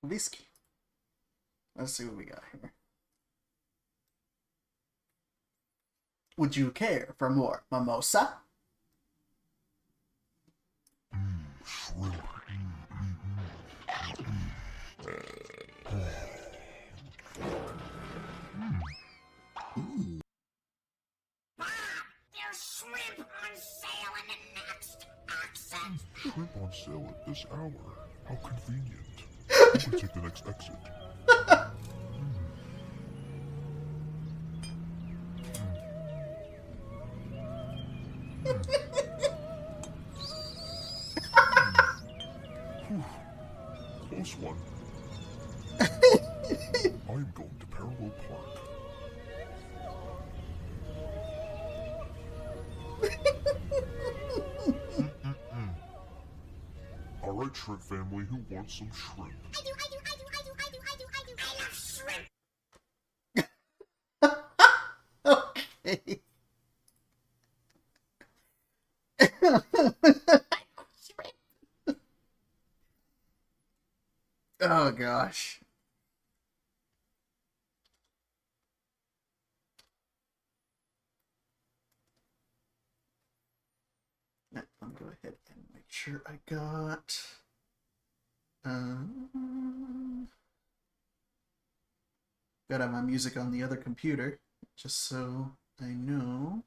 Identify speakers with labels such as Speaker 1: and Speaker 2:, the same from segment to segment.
Speaker 1: Whiskey. Let's see what we got here. Would you care for more mimosa?
Speaker 2: Shrimp.
Speaker 3: There's shrimp on sale in the next exit.
Speaker 2: Shrimp on sale at this hour. How convenient. You can take the next exit. Close one. I'm going to Parallel Park. Alright, shrimp family, who wants some shrimp?
Speaker 3: I love shrimp.
Speaker 1: Okay. Oh gosh. Let me go ahead and make sure I got gotta have my music on the other computer just so I know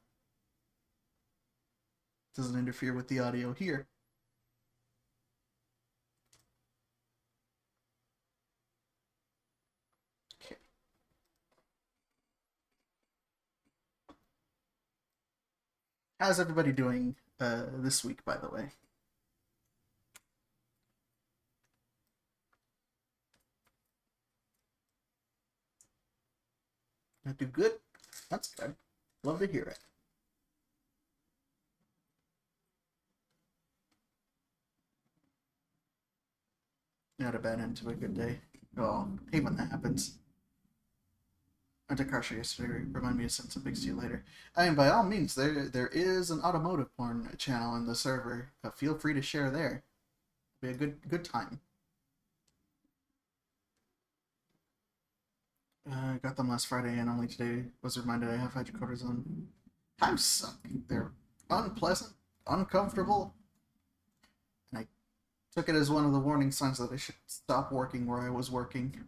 Speaker 1: it doesn't interfere with the audio here. Okay. How's everybody doing this week, by the way? I do good. That's good. Love to hear it. Not a bad end to a good day. Oh, hate when that happens. I did car show yesterday. Remind me to send some pics to you later. I mean, by all means, there is an automotive porn channel in the server. Feel free to share there. Be a good time. I got them last Friday, and only today was reminded I have hydrocoders on. Times suck. They're unpleasant, uncomfortable, and I took it as one of the warning signs that I should stop working where I was working.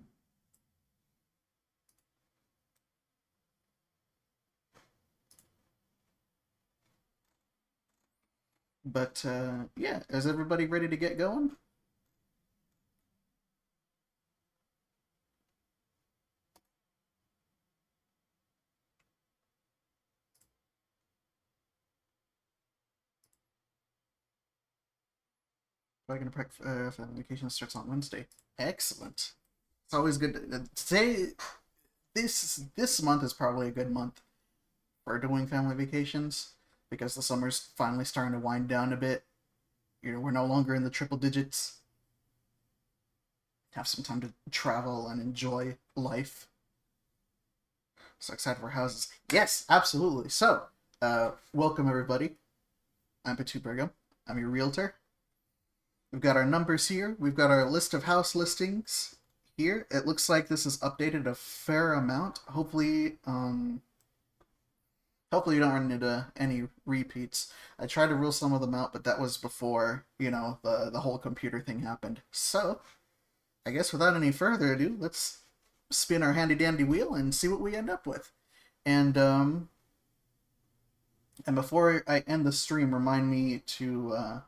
Speaker 1: But, yeah, is everybody ready to get going? Family vacation starts on Wednesday. Excellent. It's always good to say this month is probably a good month for doing family vacations because the summer's finally starting to wind down a bit. You know, we're no longer in the triple digits. Have some time to travel and enjoy life. So excited for houses. Yes, absolutely. So, welcome everybody. I'm Potoo Brigham. I'm your realtor. We've got our numbers here. We've got our list of house listings here. It looks like this is updated a fair amount. Hopefully you don't run into any repeats. I tried to rule some of them out, but that was before, you know, the whole computer thing happened. So, I guess without any further ado, let's spin our handy-dandy wheel and see what we end up with. And before I end the stream, remind me to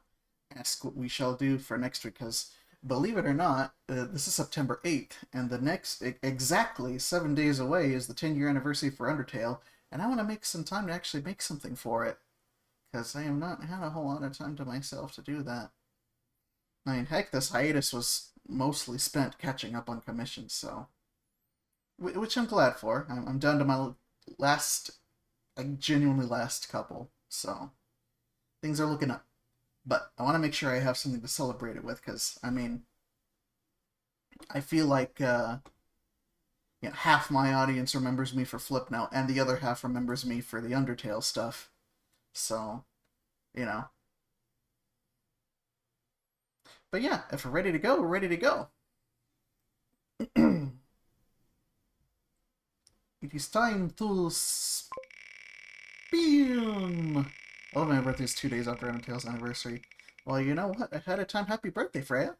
Speaker 1: ask what we shall do for next week, because believe it or not, this is September 8th, and the next, exactly 7 days away, is the 10-year anniversary for Undertale, and I want to make some time to actually make something for it, because I have not had a whole lot of time to myself to do that. I mean, heck, this hiatus was mostly spent catching up on commissions, so... Which I'm glad for. I'm down to my last, like, genuinely last couple, so... Things are looking up. But I want to make sure I have something to celebrate it with, because, I mean, I feel like, you know, half my audience remembers me for Flipnote, and the other half remembers me for the Undertale stuff. So, you know. But yeah, if we're ready to go, we're ready to go. It is time to spin. Oh, my birthday's 2 days after Undertale's anniversary. Well, you know what? Ahead of time, happy birthday, Freya.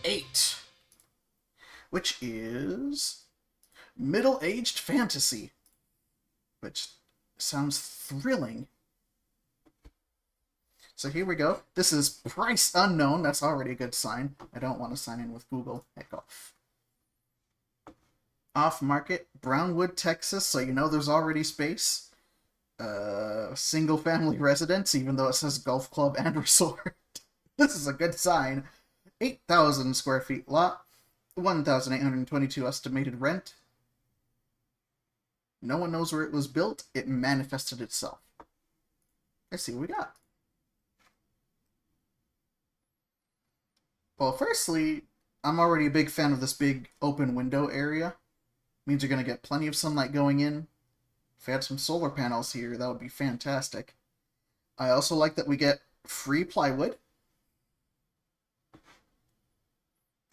Speaker 1: Eight. Which is middle-aged fantasy. Which sounds thrilling. So here we go. This is price unknown. That's already a good sign. I don't want to sign in with Google. Heck off. Off market, Brownwood, Texas, so you know there's already space. Single family residence, even though it says golf club and resort. This is a good sign. 8,000 square feet lot. 1,822 estimated rent. No one knows where it was built. It manifested itself. Let's see what we got. Well, firstly, I'm already a big fan of this big open window area. Means you're going to get plenty of sunlight going in. If we had some solar panels here, that would be fantastic. I also like that we get free plywood.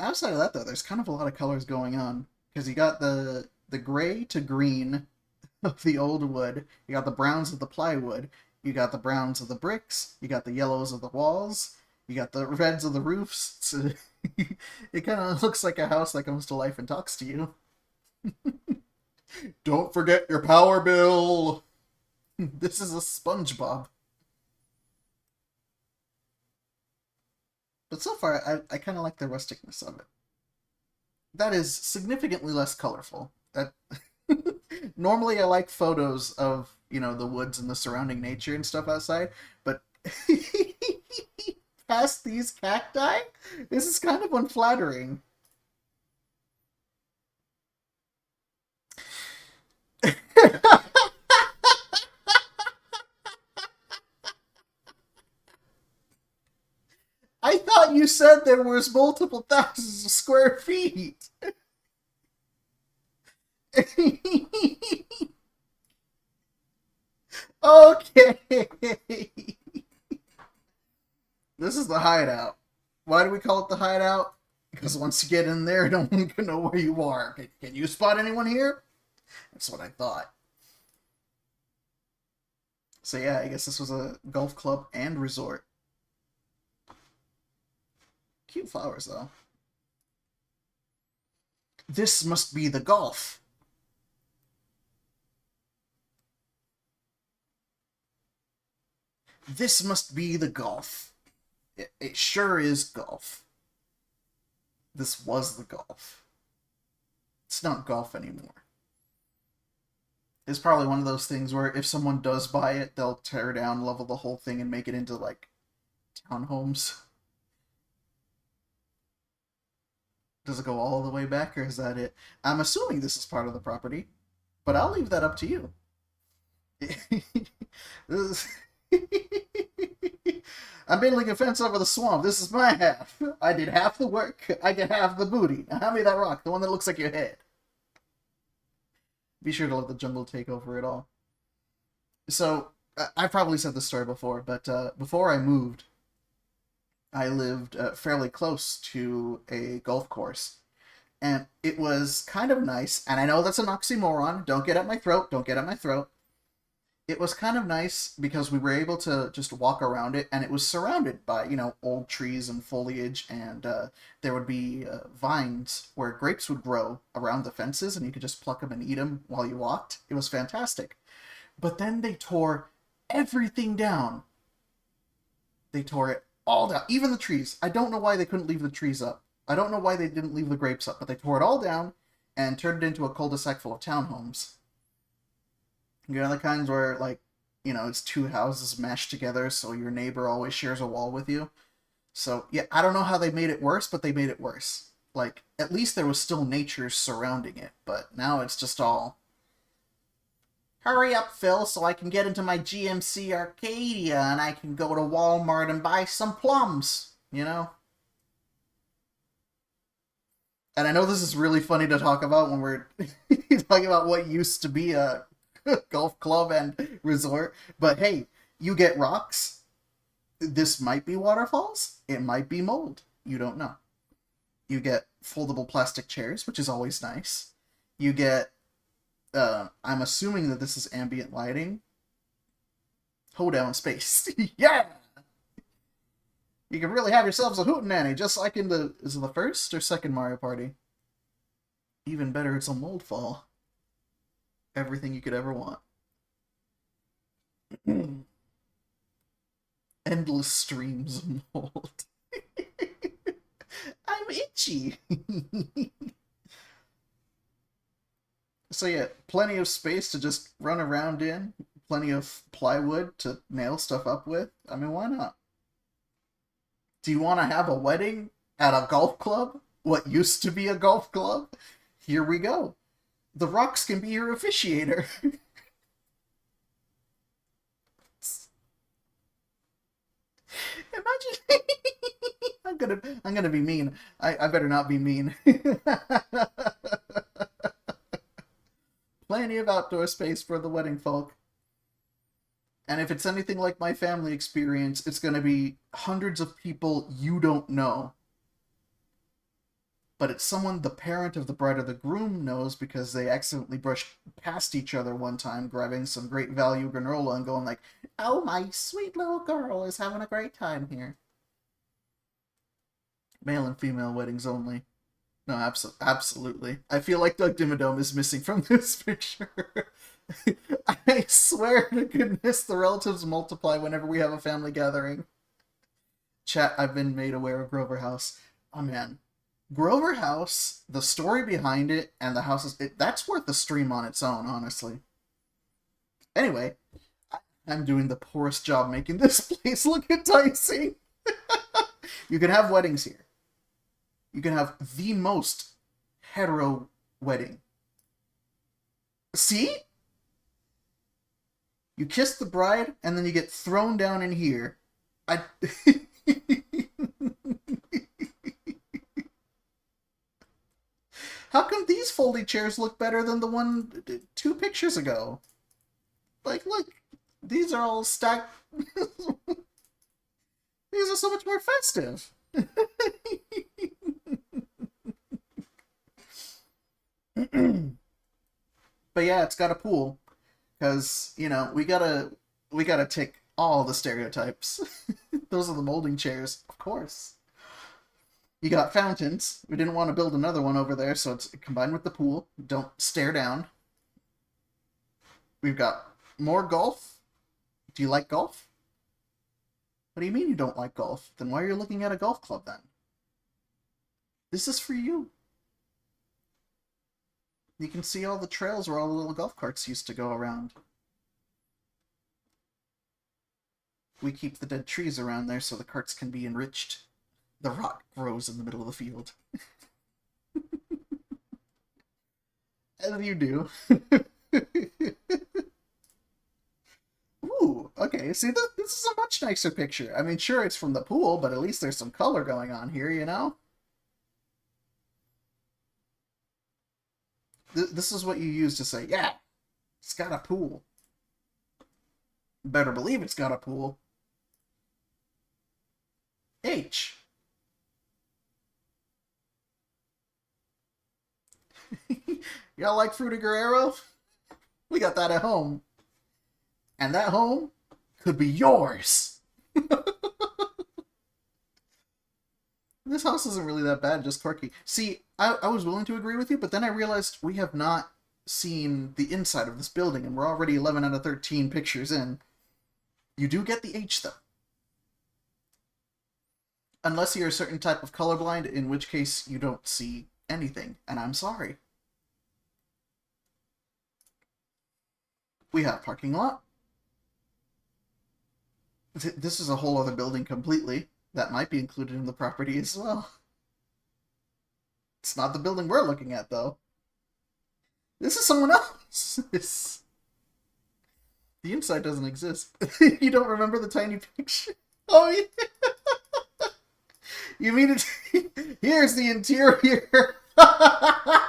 Speaker 1: Outside of that, though, there's kind of a lot of colors going on. Because you got the gray to green of the old wood. You got the browns of the plywood. You got the browns of the bricks. You got the yellows of the walls. You got the reds of the roofs. So it kind of looks like a house that comes to life and talks to you. Don't forget your power bill. This is a SpongeBob. But so far, I kind of like the rusticness of it. That is significantly less colorful. That normally I like photos of, you know, the woods and the surrounding nature and stuff outside, but past these cacti, this is kind of unflattering. I thought you said there was multiple thousands of square feet. Okay. This is the hideout. Why do we call it the hideout? Because once you get in there, no one can know where you are. Can you spot anyone here? That's what I thought. So yeah, I guess this was a golf club and resort. Cute flowers, though. This must be the golf. This must be the golf. It sure is golf. This was the golf. It's not golf anymore. It's probably one of those things where if someone does buy it, they'll tear down, level the whole thing, and make it into, like, townhomes. Does it go all the way back, or is that it? I'm assuming this is part of the property, but I'll leave that up to you. I'm building a fence over the swamp. This is my half. I did half the work. I get half the booty. Now hand me that rock, the one that looks like your head. Be sure to let the jungle take over it all. So, I've probably said this story before, but before I moved, I lived fairly close to a golf course. And it was kind of nice, and I know that's an oxymoron. Don't get at my throat. Don't get at my throat. It was kind of nice because we were able to just walk around it, and it was surrounded by, you know, old trees and foliage, and there would be vines where grapes would grow around the fences, and you could just pluck them and eat them while you walked. It was fantastic. But then they tore everything down. They tore it all down, even the trees. I don't know why they couldn't leave the trees up. I don't know why they didn't leave the grapes up, but they tore it all down and turned it into a cul-de-sac full of townhomes. You know, the kinds where, like, you know, it's two houses mashed together, so your neighbor always shares a wall with you. So, yeah, I don't know how they made it worse, but they made it worse. Like, at least there was still nature surrounding it, but now it's just all, hurry up, Phil, so I can get into my GMC Arcadia and I can go to Walmart and buy some plums, you know? And I know this is really funny to talk about when we're talking about what used to be a golf club and resort, but hey, you get rocks, This might be waterfalls. It might be mold. You don't know. You get foldable plastic chairs, which is always nice. You get, I'm assuming that this is ambient lighting. Hoedown space. Yeah! You can really have yourselves a hootenanny, just like in the... Is it the first or second Mario Party? Even better, it's a mold fall. Everything you could ever want. Endless streams of mold. I'm itchy. So yeah, plenty of space to just run around in. Plenty of plywood to nail stuff up with. I mean, why not? Do you want to have a wedding at a golf club? What used to be a golf club? Here we go. The rocks can be your officiator. Imagine. I'm gonna be mean. I better not be mean. Plenty of outdoor space for the wedding folk. And if it's anything like my family experience, it's gonna be hundreds of people you don't know. But it's someone the parent of the bride or the groom knows because they accidentally brushed past each other one time, grabbing some great value granola and going like, "Oh, my sweet little girl is having a great time here." Male and female weddings only. No, absolutely. I feel like Doug Dimmadome is missing from this picture. I swear to goodness the relatives multiply whenever we have a family gathering. Chat, I've been made aware of Grover House. Oh, man. Grover House, the story behind it, and the houses, that's worth the stream on its own, honestly. Anyway, I'm doing the poorest job making this place look enticing. You can have weddings here. You can have the most hetero wedding. See? You kiss the bride, and then you get thrown down in here. How come these folding chairs look better than the one 2 pictures ago? Like, look, these are all stacked. These are so much more festive. But yeah, it's got a pool. Because, you know, we gotta tick all the stereotypes. Those are the molding chairs, of course. You got fountains. We didn't want to build another one over there, so it's combined with the pool. Don't stare down. We've got more golf. Do you like golf? What do you mean you don't like golf? Then why are you looking at a golf club then? This is for you. You can see all the trails where all the little golf carts used to go around. We keep the dead trees around there so the carts can be enriched. The rock grows in the middle of the field. As you do. Ooh, okay. See, this is a much nicer picture. I mean, sure, it's from the pool, but at least there's some color going on here, you know? This is what you use to say, yeah, it's got a pool. Better believe it's got a pool. H. Y'all like Fruta Guerrero? We got that at home. And that home could be yours. This house isn't really that bad, just quirky. See, I was willing to agree with you, but then I realized we have not seen the inside of this building, and we're already 11 out of 13 pictures in. You do get the H, though. Unless you're a certain type of colorblind, in which case you don't see anything, and I'm sorry. We have parking lot. This is a whole other building completely. That might be included in the property as well. It's not the building we're looking at, though. This is someone else. The inside doesn't exist. You don't remember the tiny picture? Oh, yeah. You mean it? Here's the interior.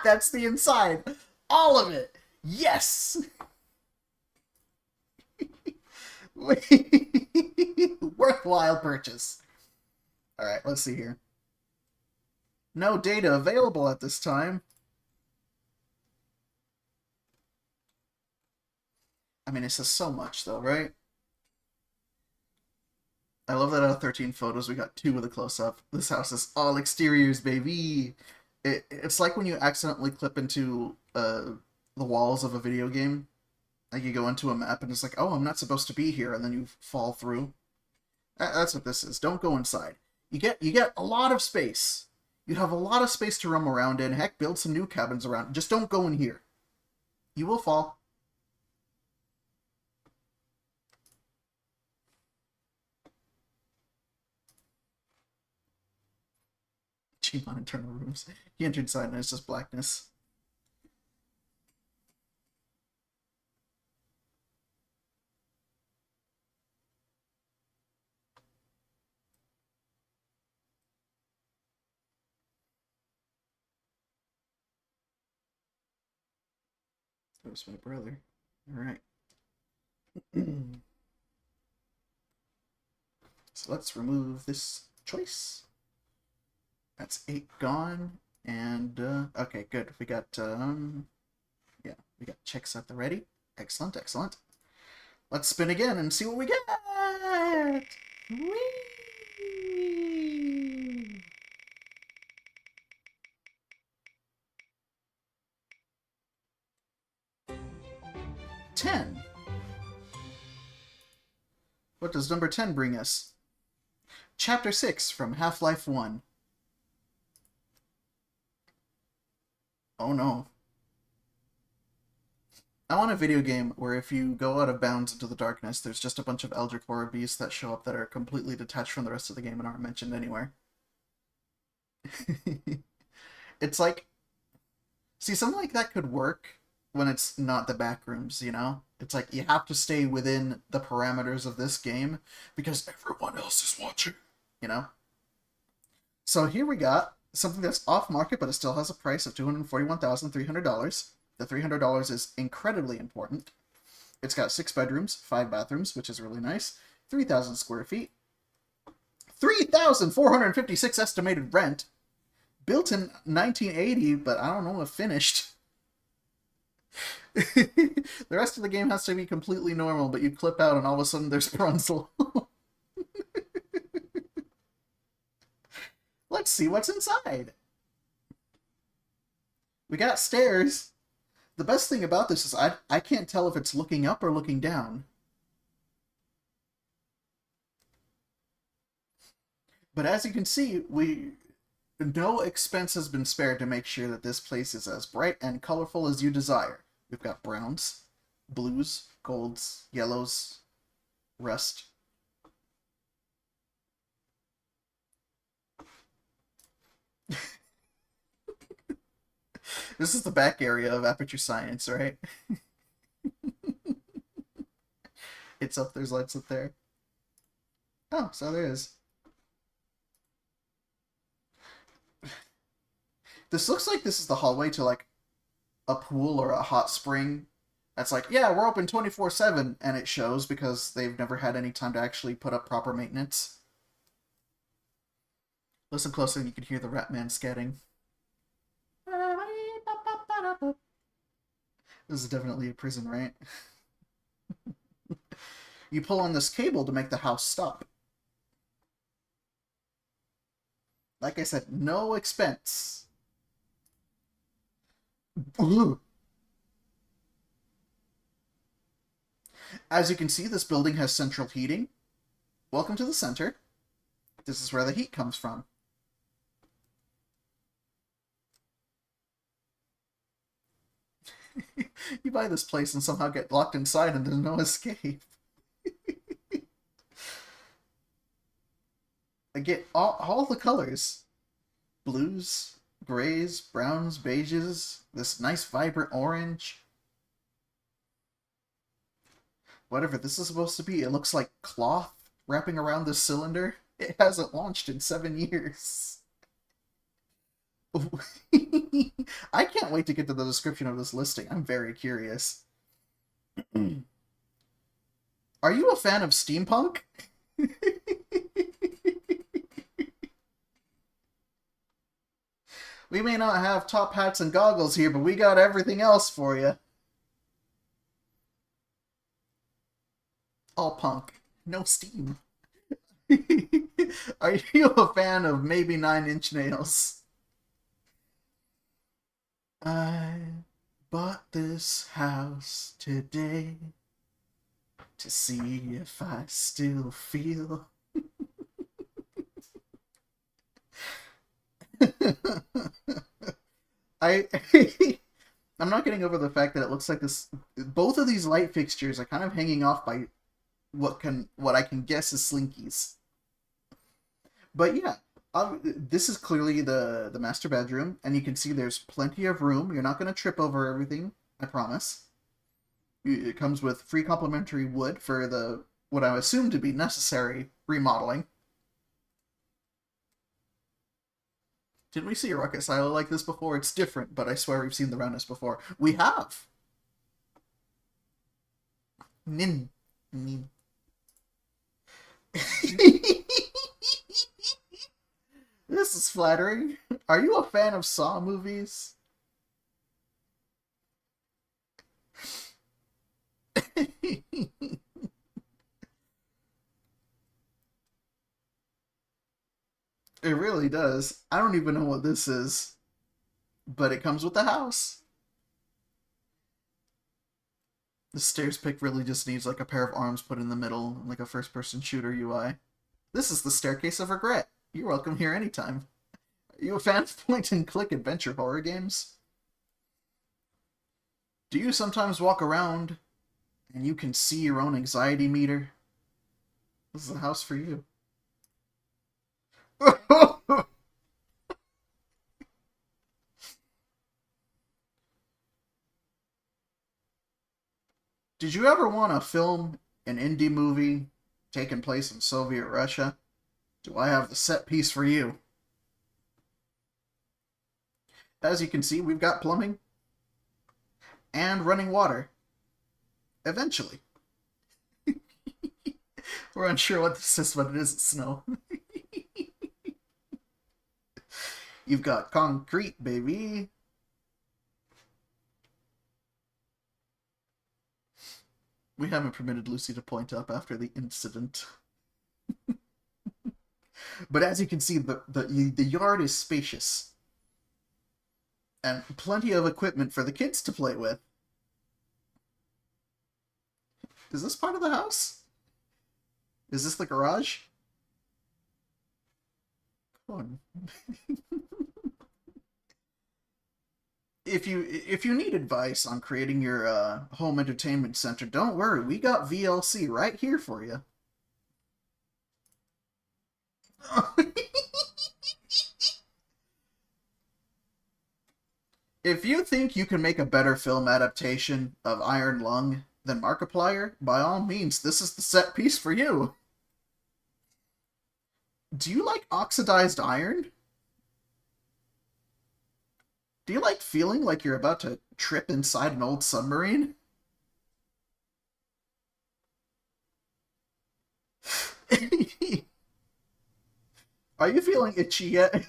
Speaker 1: That's the inside. All of it. Yes. Worthwhile purchase. Alright, let's see here. No data available at this time. I mean, it says so much, though, right? I love that out of 13 photos, we got 2 with a close-up. This house is all exteriors, baby! It's like when you accidentally clip into the walls of a video game. Like, you go into a map and it's like, oh, I'm not supposed to be here, and then you fall through. That's what this is. Don't go inside. You get a lot of space. You have a lot of space to roam around in. Heck, build some new cabins around. Just don't go in here. You will fall. Gmon internal rooms. He entered inside and it's just blackness. That was my brother. Alright. So let's remove this choice. That's 8 gone. And, okay, good. We got, yeah, we got checks at the ready. Excellent, excellent. Let's spin again and see what we get! Whee! 10. What does number 10 bring us? Chapter 6 from Half-Life 1. Oh no. I want a video game where if you go out of bounds into the darkness, there's just a bunch of Eldritch Horror beasts that show up that are completely detached from the rest of the game and aren't mentioned anywhere. It's like... See, something like that could work when it's not the back rooms, you know? It's like, you have to stay within the parameters of this game because everyone else is watching, you know? So here we got something that's off-market, but it still has a price of $241,300. The $300 is incredibly important. It's got 6 bedrooms, 5 bathrooms, which is really nice, 3,000 square feet, 3,456 estimated rent, built in 1980, but I don't know if finished. The rest of the game has to be completely normal, but you clip out and all of a sudden there's Brunzel. Let's see what's inside. We got stairs. The best thing about this is I can't tell if it's looking up or looking down. But as you can see, no expense has been spared to make sure that this place is as bright and colorful as you desire. We've got browns, blues, golds, yellows, rust. This is the back area of Aperture Science, right? It's up, there's lights up there. Oh, so there is. This looks like this is the hallway to, like, a pool or a hot spring. That's like, yeah, we're open 24/7, and it shows because they've never had any time to actually put up proper maintenance. Listen closely and you can hear the rat man scatting. This is definitely a prison, right? You pull on this cable to make the house stop. Like I said, no expense. As you can see, this building has central heating. Welcome to the center. This is where the heat comes from. You buy this place and somehow get locked inside and there's no escape. I get all the colors. Blues, grays, browns, beiges, this nice vibrant orange. Whatever this is supposed to be, it looks like cloth wrapping around this cylinder. It hasn't launched in 7 years. I can't wait to get to the description of this listing. I'm very curious. Are you a fan of steampunk? We may not have top hats and goggles here, but we got everything else for you. All punk. No steam. Are you a fan of maybe 9 Inch Nails? I bought this house today to see if I still feel. I I'm not getting over the fact that it looks like this. Both of these light fixtures are kind of hanging off by what I can guess is slinkies. But yeah, this is clearly the master bedroom, and you can see there's plenty of room. You're not going to trip over everything, I promise. It comes with free complimentary wood for the what I assume to be necessary remodeling. Didn't we see a rocket silo like this before? It's different, but I swear we've seen the roundness before. We have! Nin. Nin. This is flattering. Are you a fan of Saw movies? It really does. I don't even know what this is, but it comes with the house. The stairs pick really just needs like a pair of arms put in the middle, like a first-person shooter UI. This is the Staircase of Regret. You're welcome here anytime. Are you a fan of point-and-click adventure horror games? Do you sometimes walk around and you can see your own anxiety meter? This is a house for you. Did you ever want to film an indie movie taking place in Soviet Russia? Do I have the set piece for you? As you can see, we've got plumbing and running water. Eventually. We're unsure what this is, but it isn't snow. You've got concrete, baby. We haven't permitted Lucy to point up after the incident. But as you can see, the yard is spacious. And plenty of equipment for the kids to play with. Is this part of the house? Is this the garage? Come on. If you need advice on creating your home entertainment center, don't worry. We got VLC right here for you. If you think you can make a better film adaptation of Iron Lung than Markiplier, by all means, this is the set piece for you. Do you like oxidized iron? Do you like feeling like you're about to trip inside an old submarine? Are you feeling itchy yet?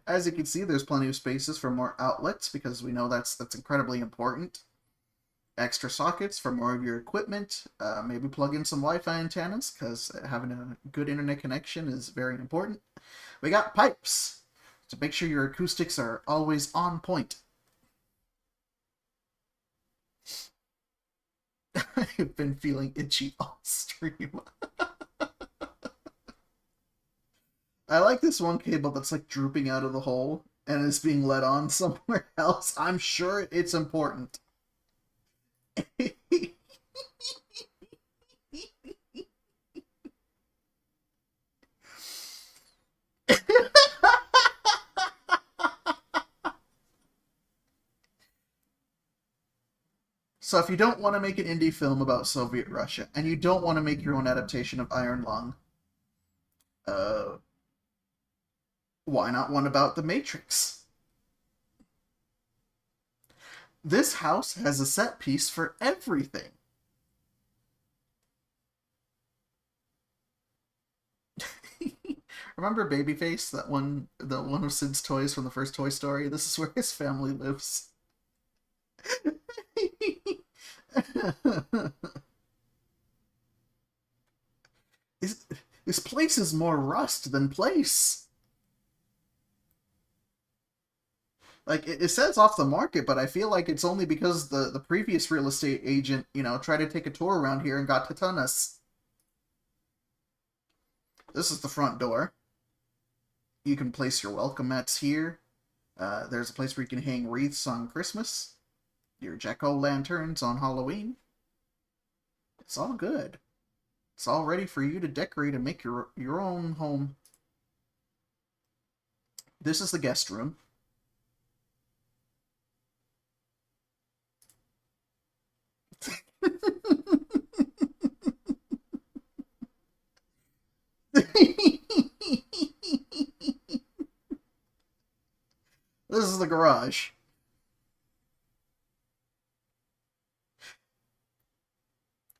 Speaker 1: As you can see, there's plenty of spaces for more outlets because we know that's incredibly important. Extra sockets for more of your equipment. Maybe plug in some Wi-Fi antennas because having a good internet connection is very important. We got pipes to make sure your acoustics are always on point. I've been feeling itchy all stream. I like this one cable that's like drooping out of the hole and is being led on somewhere else. I'm sure it's important. So if you don't want to make an indie film about Soviet Russia, and you don't want to make your own adaptation of Iron Lung, why not one about The Matrix? This house has a set piece for everything. Remember Babyface, the one of Sid's toys from the first Toy Story? This is where his family lives. This place is more rust than place. Like, it says off the market, but I feel like it's only because the previous real estate agent, tried to take a tour around here and got tetanus. This is the front door. You can place your welcome mats here. There's a place where you can hang wreaths on Christmas. Your jack-o'-lanterns on Halloween. It's all good. It's all ready for you to decorate and make your own home. This is the guest room. This is the garage.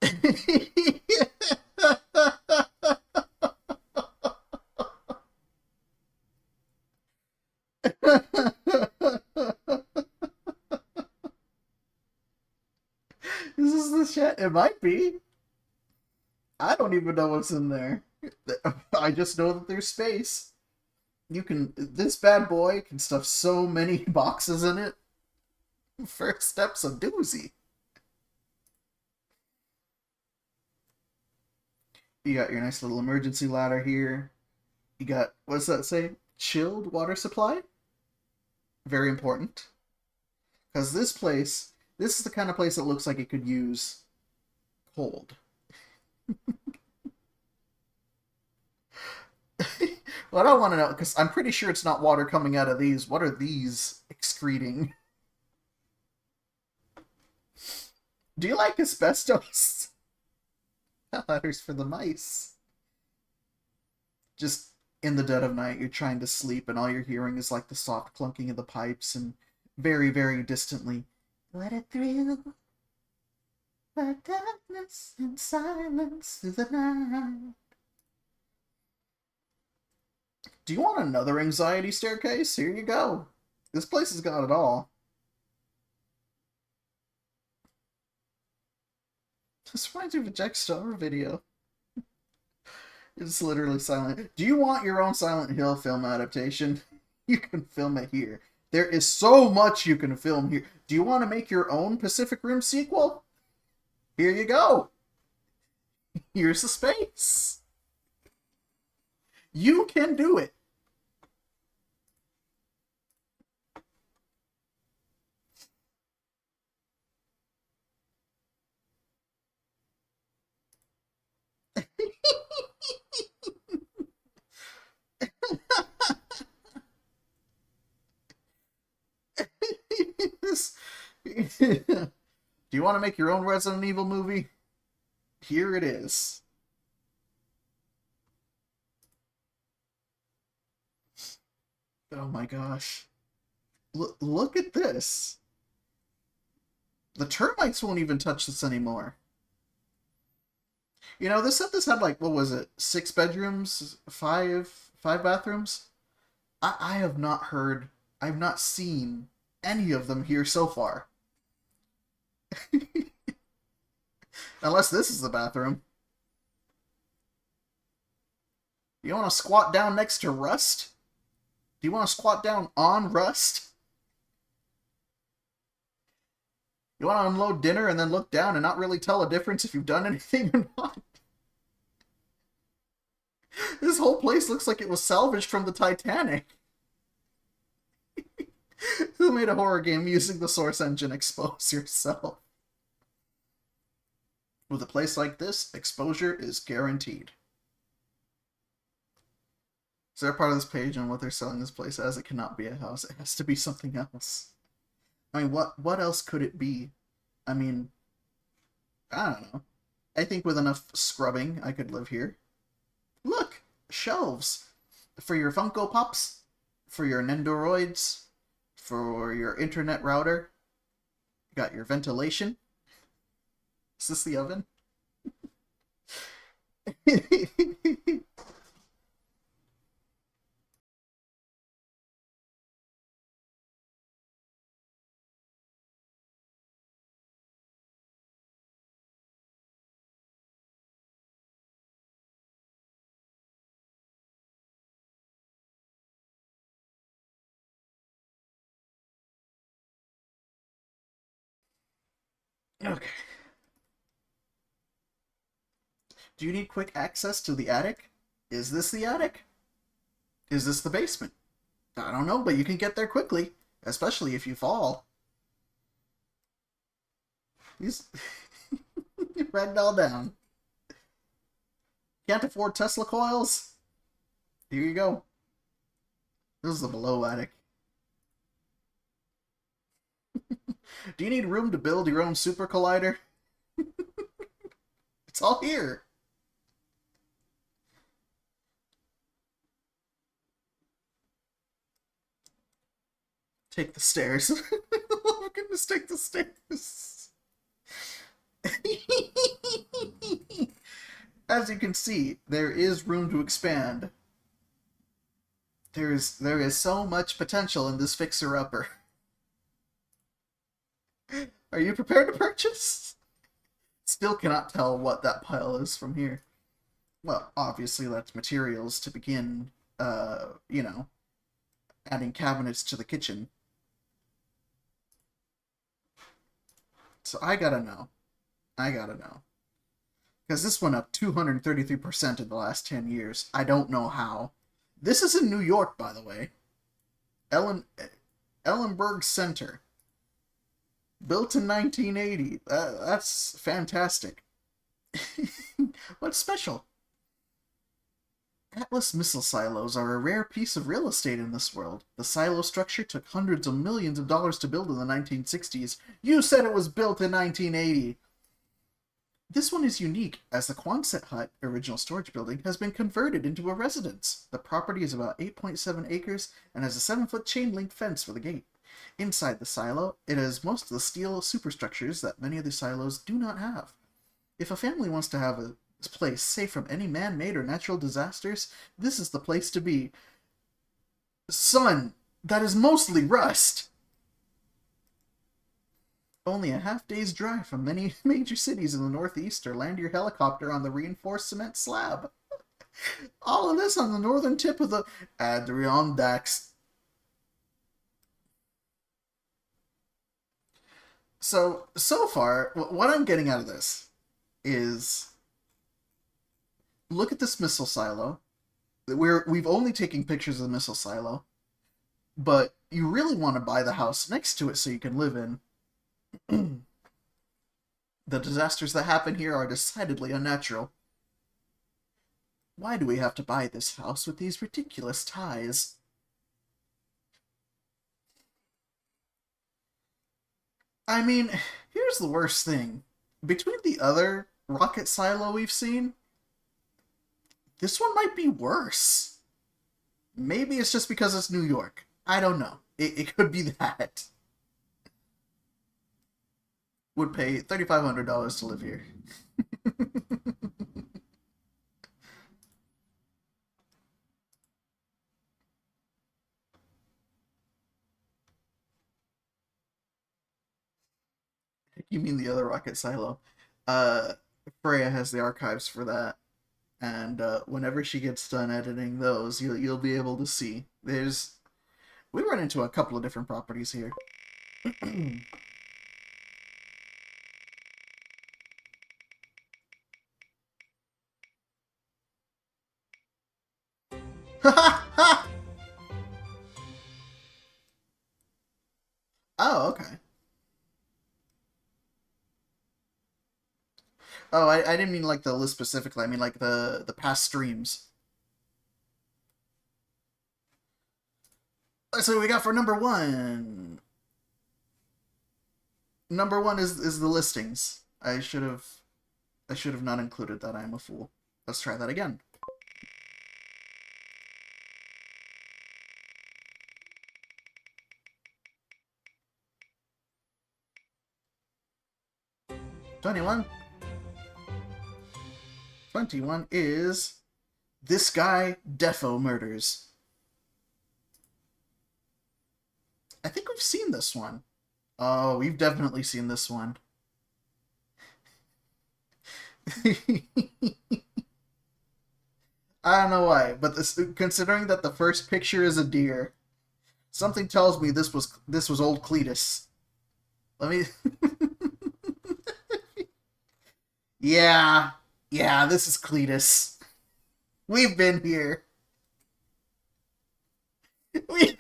Speaker 1: This is the shed. It might be. I don't even know what's in there. I just know that there's space. This bad boy can stuff so many boxes in it. First step's a doozy. You got your nice little emergency ladder here. You got, what does that say? Chilled water supply? Very important. Because this is the kind of place that looks like it could use cold. What I want to know, because I'm pretty sure it's not water coming out of these. What are these excreting? Do you like asbestos? Ladders for the mice. Just in the dead of night, you're trying to sleep, and all you're hearing is like the soft clunking of the pipes, and very, very distantly, let it thrill, like darkness and silence through the night. Do you want another anxiety staircase? Here you go. This place has got it all. This reminds me of a Jack Star video. It's literally silent. Do you want your own Silent Hill film adaptation? You can film it here. There is so much you can film here. Do you want to make your own Pacific Rim sequel? Here you go. Here's the space. You can do it. Do you want to make your own Resident Evil movie? Here it is. Oh my gosh. Look at this. The termites won't even touch this anymore. This had like, what was it? 6 bedrooms? 5 bathrooms? I have not heard, I've not seen any of them here so far. Unless this is the bathroom. You want to squat down next to Rust? Do you want to squat down on Rust? You want to unload dinner and then look down and not really tell a difference if you've done anything or not? This whole place looks like it was salvaged from the Titanic. Who made a horror game using the source engine? Expose yourself. With a place like this, exposure is guaranteed. Is there a part of this page on what they're selling this place as? It cannot be a house. It has to be something else. I mean, what else could it be? I mean, I don't know. I think with enough scrubbing, I could live here. Look! Shelves! For your Funko Pops, for your Nendoroids, for your internet router. Got your ventilation. Is this the oven? Okay. Do you need quick access to the attic? Is this the attic? Is this the basement? I don't know, but you can get there quickly, especially if you fall. He's writing it all down. Can't afford Tesla coils? Here you go. This is the below attic. Do you need room to build your own super collider? It's all here. Take the stairs. Oh goodness, take the stairs. As you can see, there is room to expand. There is so much potential in this fixer-upper. Are you prepared to purchase? Still cannot tell what that pile is from here. Well, obviously that's materials to begin, you know, adding cabinets to the kitchen. So I gotta know. Because this went up 233% in the last 10 years. I don't know how. This is in New York, by the way. Ellenberg Center. Built in 1980. That's fantastic. What's special? Atlas missile silos are a rare piece of real estate in this world. The silo structure took hundreds of millions of dollars to build in the 1960s. You said it was built in 1980! This one is unique, as the Quonset hut, original storage building, has been converted into a residence. The property is about 8.7 acres and has a 7-foot chain-link fence for the gate. Inside the silo, it has most of the steel superstructures that many other silos do not have. If a family wants to have a place safe from any man-made or natural disasters, this is the place to be. Son, that is mostly rust! Only a half-day's drive from many major cities in the Northeast, or land your helicopter on the reinforced cement slab. All of this on the northern tip of the Adirondacks. So far, what I'm getting out of this is, look at this missile silo. We've only taken pictures of the missile silo, but you really want to buy the house next to it so you can live in. The disasters that happen here are decidedly unnatural. Why do we have to buy this house with these ridiculous ties? I mean, here's the worst thing. Between the other rocket silo we've seen, this one might be worse. Maybe it's just because it's New York. I don't know. It could be that. Would pay $3,500 to live here. You mean the other rocket silo? Uh, Freya has the archives for that, and whenever she gets done editing those, you'll be able to see. We run into a couple of different properties here. Oh, okay. Oh, I didn't mean like the list specifically. I mean like the past streams. So we got for number one. Number one is the listings. I should have not included that. I am a fool. Let's try that again. 21. 21 is This Guy Defo Murders. I think we've seen this one. Oh, we've definitely seen this one. I don't know why, but considering that the first picture is a deer, something tells me this was old Cletus. Let me. Yeah, this is Cletus. We've been here. We've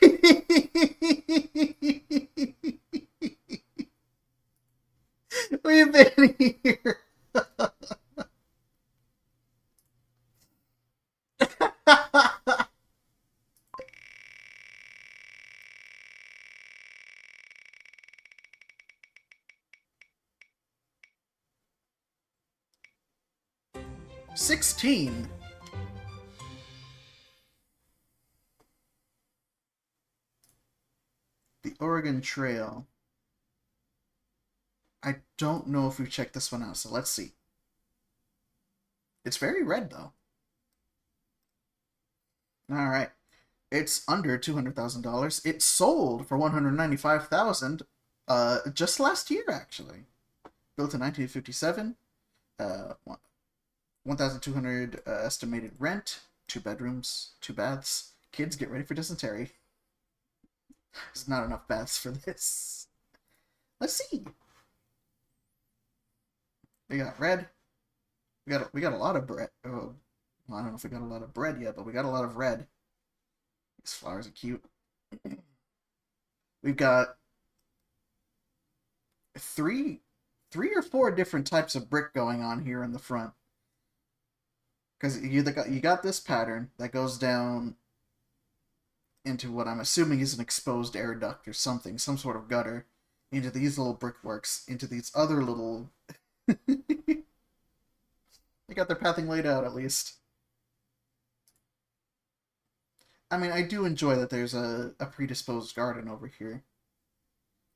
Speaker 1: been here. 16. The Oregon Trail. I don't know if we've checked this one out, so let's see. It's very red, though. Alright. It's under $200,000. It sold for $195,000 just last year, actually. Built in 1957. 1,200 estimated rent. 2 bedrooms, 2 baths. Kids, get ready for dysentery. There's not enough baths for this. Let's see. We got red. We got a lot of bread. Oh, well, I don't know if we got a lot of bread yet, but we got a lot of red. These flowers are cute. We've got three or four different types of brick going on here in the front. Because you got this pattern that goes down into what I'm assuming is an exposed air duct or something, some sort of gutter, into these little brickworks, into these other little... They got their pathing laid out, at least. I mean, I do enjoy that there's a predisposed garden over here.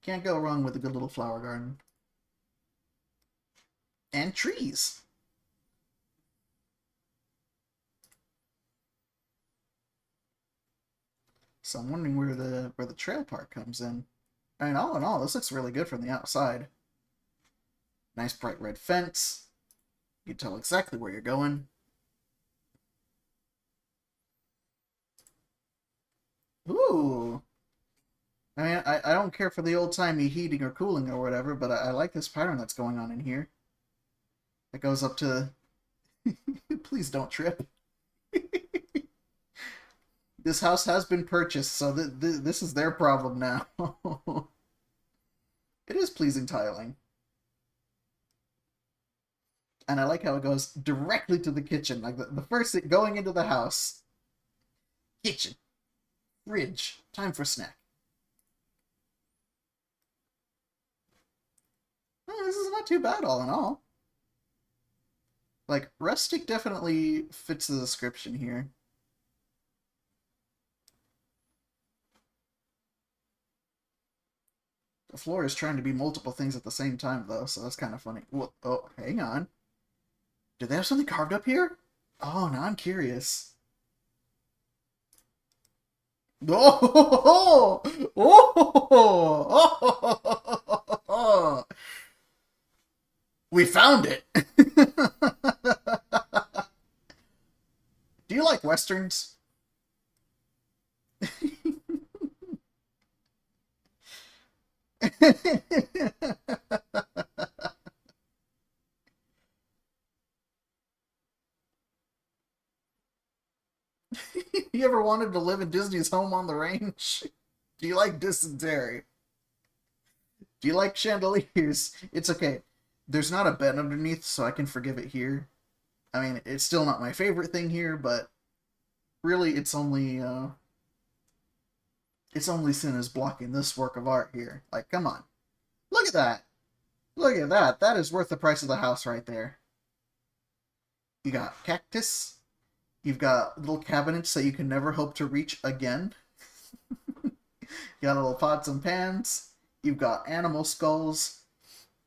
Speaker 1: Can't go wrong with a good little flower garden. And trees! So I'm wondering where the trail part comes in. I mean, all in all, this looks really good from the outside. Nice bright red fence. You can tell exactly where you're going. Ooh! I mean, I don't care for the old-timey heating or cooling or whatever, but I like this pattern that's going on in here. It goes up to... Please don't trip. This house has been purchased, so this is their problem now. It is pleasing tiling. And I like how it goes directly to the kitchen. Like, the first thing going into the house. Kitchen. Fridge. Time for snack. Oh, this is not too bad, all in all. Like, rustic definitely fits the description here. The floor is trying to be multiple things at the same time, though, so that's kind of funny. Well, oh, hang on. Do they have something carved up here? Oh, now I'm curious. Oh! Oh! We found it! Do you like Westerns? You ever wanted to live in Disney's Home on the Range? Do you like dysentery? Do you like chandeliers? It's okay. There's not a bed underneath, so I can forgive it here. I mean, it's still not my favorite thing here, but really, it's only sin is blocking this work of art here. Like, come on. Look at that. Look at that. That is worth the price of the house right there. You got cactus. You've got little cabinets that you can never hope to reach again. You got little pots and pans. You've got animal skulls.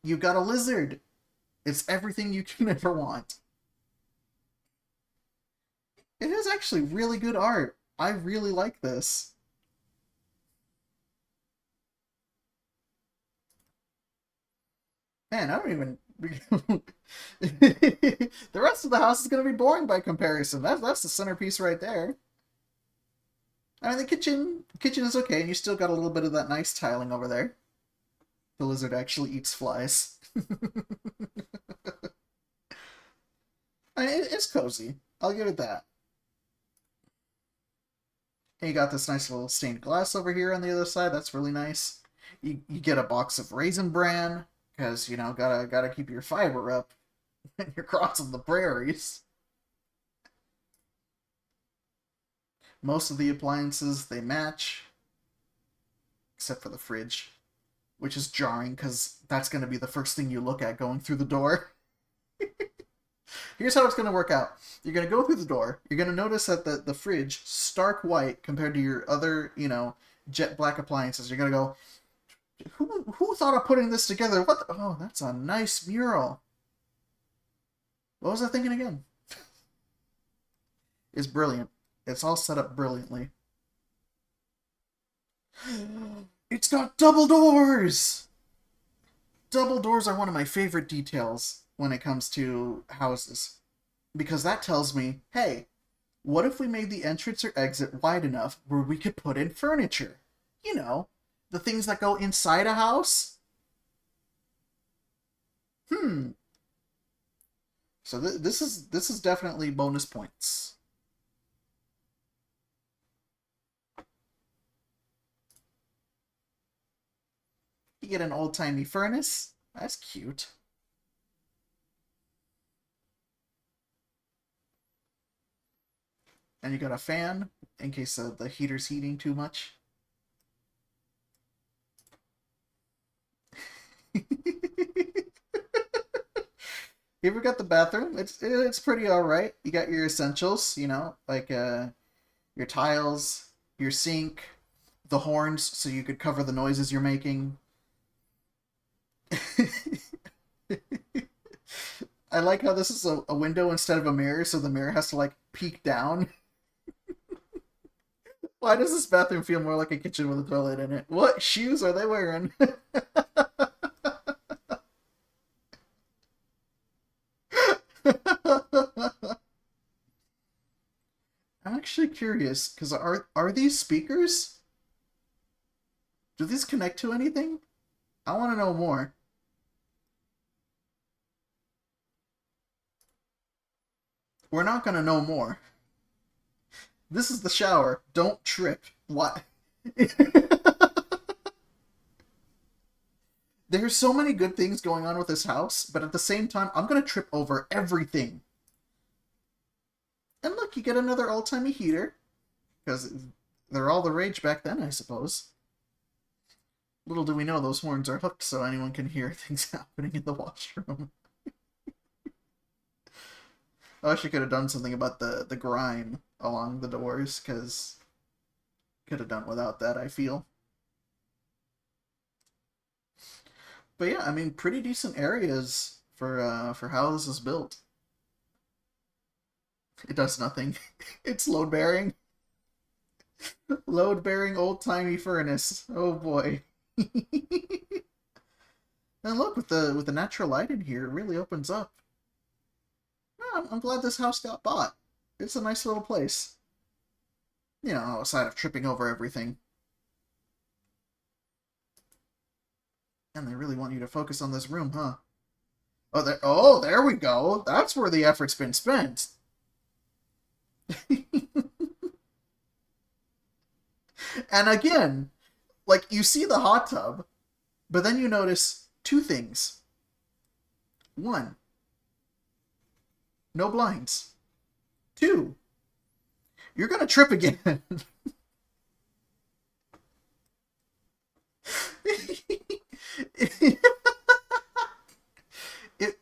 Speaker 1: You've got a lizard. It's everything you can ever want. It is actually really good art. I really like this. Man, I don't even... the rest of the house is going to be boring by comparison. That's the centerpiece right there. I mean, the kitchen is okay, and you still got a little bit of that nice tiling over there. The lizard actually eats flies. I mean, it's cozy. I'll give it that. And you got this nice little stained glass over here on the other side. That's really nice. You get a box of Raisin Bran, because, you know, gotta keep your fiber up when you're crossing the prairies. Most of the appliances, they match. Except for the fridge. Which is jarring, because that's going to be the first thing you look at going through the door. Here's how it's going to work out. You're going to go through the door. You're going to notice that the fridge, stark white compared to your other, you know, jet black appliances. You're going to go, who thought of putting this together? What? Oh, that's a nice mural. What was I thinking again? It's brilliant. It's all set up brilliantly. It's got double doors! Double doors are one of my favorite details when it comes to houses. Because that tells me, hey, what if we made the entrance or exit wide enough where we could put in furniture? You know, the things that go inside a house? So this is definitely bonus points. You get an old-timey furnace. That's cute. And you got a fan in case the heater's heating too much. You ever got the bathroom? It's pretty alright. You got your essentials, you know, like your tiles, your sink, the horns so you could cover the noises you're making. I like how this is a window instead of a mirror, so the mirror has to, like, peek down. Why does this bathroom feel more like a kitchen with a toilet in it? What shoes are they wearing? I'm actually curious, because are these speakers? Do these connect to anything? I want to know more. We're not going to know more. This is the shower. Don't trip. What? There's so many good things going on with this house, but at the same time, I'm going to trip over everything. And look, you get another old-timey heater. Because they're all the rage back then, I suppose. Little do we know those horns are hooked so anyone can hear things happening in the washroom. I wish I could have done something about the grime along the doors, because could have done without that, I feel. But yeah, I mean, pretty decent areas for how this is built. It does nothing. It's load-bearing. Load-bearing old-timey furnace. Oh boy. And look, with the natural light in here, it really opens up. I'm glad this house got bought. It's a nice little place. You know, aside of tripping over everything. And they really want you to focus on this room, huh? Oh, there we go. That's where the effort's been spent. And again, like, you see the hot tub, but then you notice two things. One, no blinds. Two, you're gonna trip again.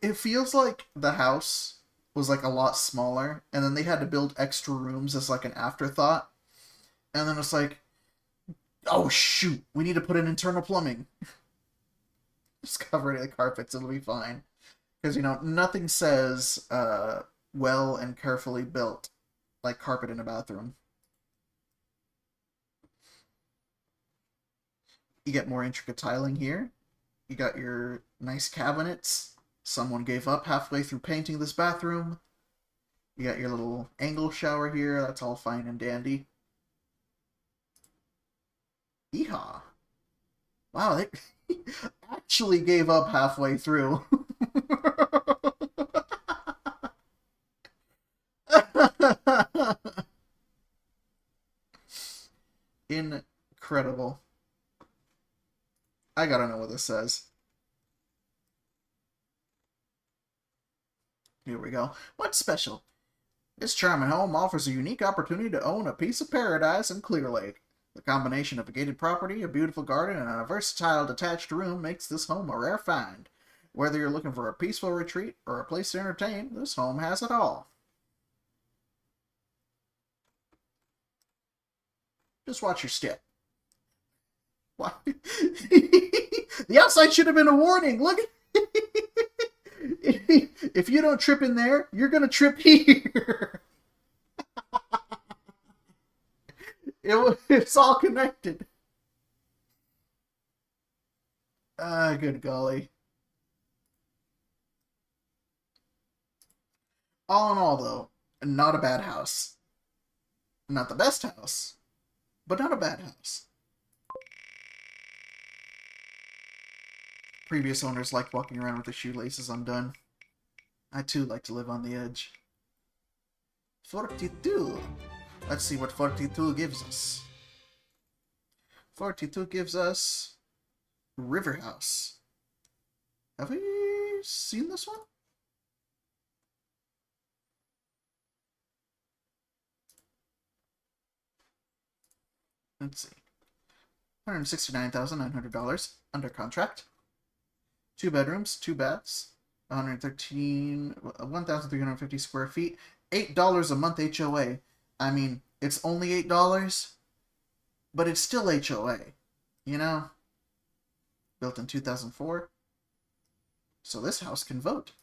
Speaker 1: It feels like the house was like a lot smaller, and then they had to build extra rooms as like an afterthought. And then it's like, oh shoot, we need to put in internal plumbing. Just cover it in the carpets, it'll be fine. Because, nothing says well and carefully built like carpet in a bathroom. You get more intricate tiling here. You got your nice cabinets. Someone gave up halfway through painting this bathroom. You got your little angle shower here. That's all fine and dandy. Yeehaw. Wow, they actually gave up halfway through. Incredible. I gotta know what this says. Here we go. What's special? This charming home offers a unique opportunity to own a piece of paradise in Clear Lake. The combination of a gated property, a beautiful garden, and a versatile detached room makes this home a rare find. Whether you're looking for a peaceful retreat or a place to entertain, this home has it all. Just watch your step. What? The outside should have been a warning. Look. If you don't trip in there, you're gonna trip here. It's all connected. Good golly. All in all, though, not a bad house. Not the best house, but not a bad house. Previous owners liked walking around with their shoelaces undone. I too like to live on the edge. 42. Let's see what 42 gives us. 42 gives us River House. Have we seen this one? Let's see. $169,900 under contract. 2 bedrooms, 2 baths, 1,350 square feet, $8 a month HOA. I mean, it's only $8, but it's still HOA. You know? Built in 2004. So this house can vote.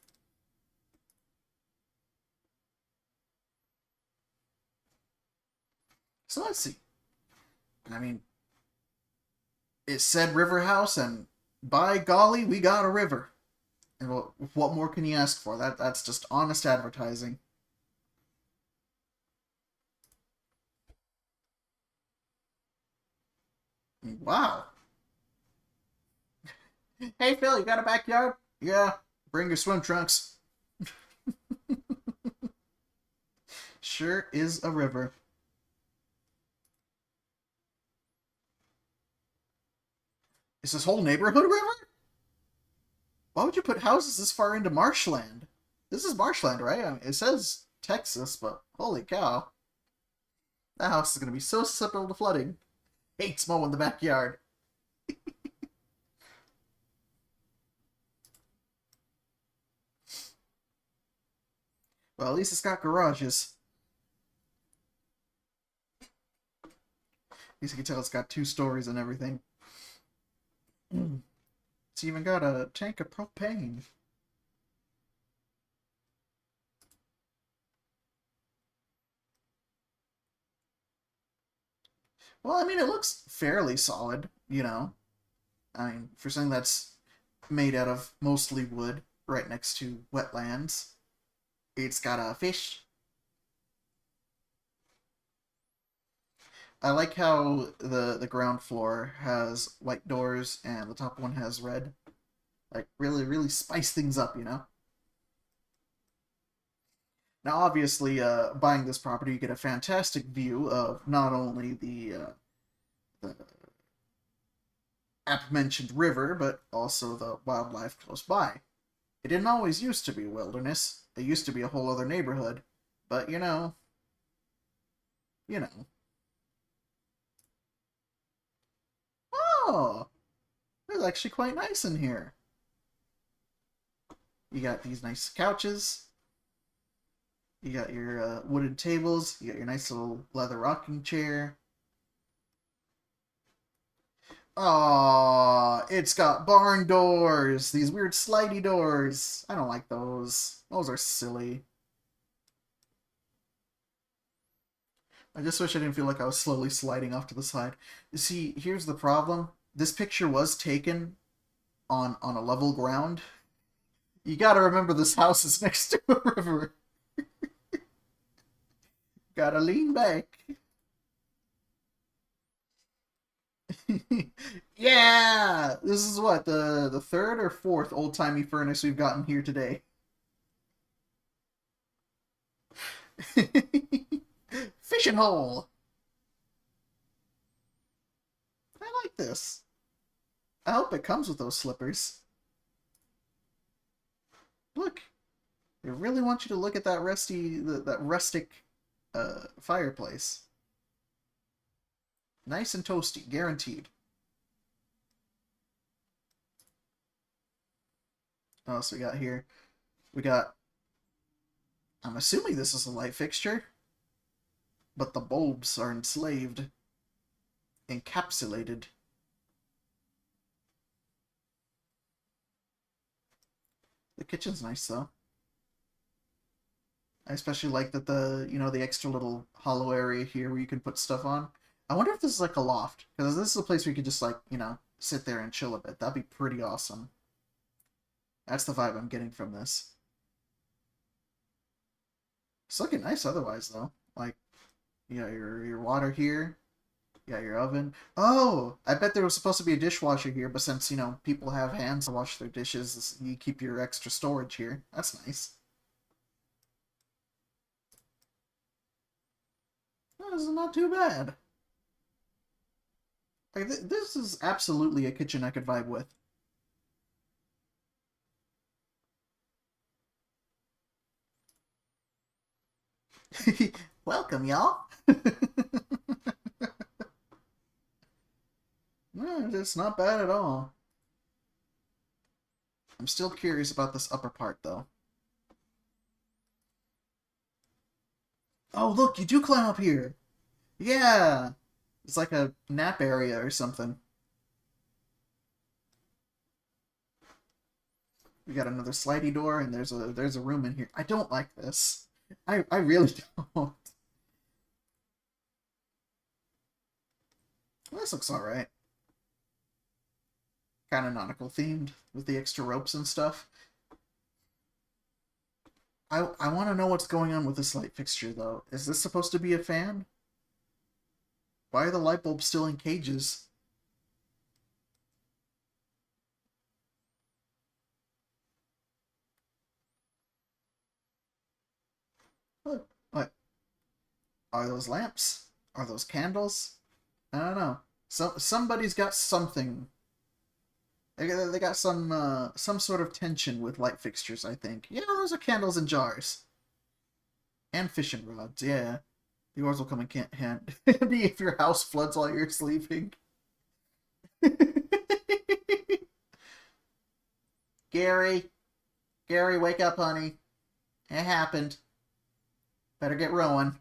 Speaker 1: So let's see. I mean, it said River House, and by golly, we got a river. And what more can you ask for? That's just honest advertising. Wow. Hey, Phil, you got a backyard? Yeah, bring your swim trunks. Sure is a river. Is this whole neighborhood a river? Why would you put houses this far into marshland? This is marshland, right? I mean, it says Texas, but holy cow. That house is going to be so susceptible to flooding. Hates mowing the backyard. Well, at least it's got garages. At least you can tell it's got 2 stories and everything. It's even got a tank of propane. Well, I mean, it looks fairly solid, you know. I mean, for something that's made out of mostly wood, right next to wetlands. It's got a fish. I like how the ground floor has white doors and the top one has red. Like, really, really spice things up, you know? Now, obviously, buying this property, you get a fantastic view of not only the app-mentioned river, but also the wildlife close by. It didn't always used to be wilderness. It used to be a whole other neighborhood. But, you know. Oh! It's actually quite nice in here. You got these nice couches. You got your wooden tables. You got your nice little leather rocking chair. Aw, it's got barn doors. These weird slidey doors. I don't like those. Those are silly. I just wish I didn't feel like I was slowly sliding off to the side. You see, here's the problem. This picture was taken on a level ground. You gotta remember this house is next to a river. Gotta lean back. Yeah! This is what, the third or fourth old-timey furnace we've gotten here today. Fishing hole! I like this. I hope it comes with those slippers. Look, they really want you to look at that that rustic fireplace. Nice and toasty, guaranteed. What else we got here? We got... I'm assuming this is a light fixture, but the bulbs are enslaved. Encapsulated. The kitchen's nice, though. I especially like that the extra little hollow area here where you can put stuff on. I wonder if this is like a loft, because this is a place where you could just, like, sit there and chill a bit. That'd be pretty awesome. That's the vibe I'm getting from this. It's looking nice otherwise, though. Like, you got your water here. You got your oven. Oh! I bet there was supposed to be a dishwasher here, but since, people have hands to wash their dishes, you keep your extra storage here. That's nice. Oh, this is not too bad. Like, this is absolutely a kitchen I could vibe with. Welcome, y'all. No, it's not bad at all. I'm still curious about this upper part, though. Oh, look, you do climb up here. Yeah. It's like a nap area or something. We got another slidey door, and there's a room in here. I don't like this. I really don't. Well, this looks alright. Kind of nautical themed with the extra ropes and stuff. I want to know what's going on with this light fixture, though. Is this supposed to be a fan? Why are the light bulbs still in cages? What? Are those lamps? Are those candles? I don't know. Somebody's got something. They got some sort of tension with light fixtures, I think. Yeah, those are candles in jars. And fishing rods, yeah. Yours will come in handy if your house floods while you're sleeping. Gary, wake up, honey. It happened. Better get rowing.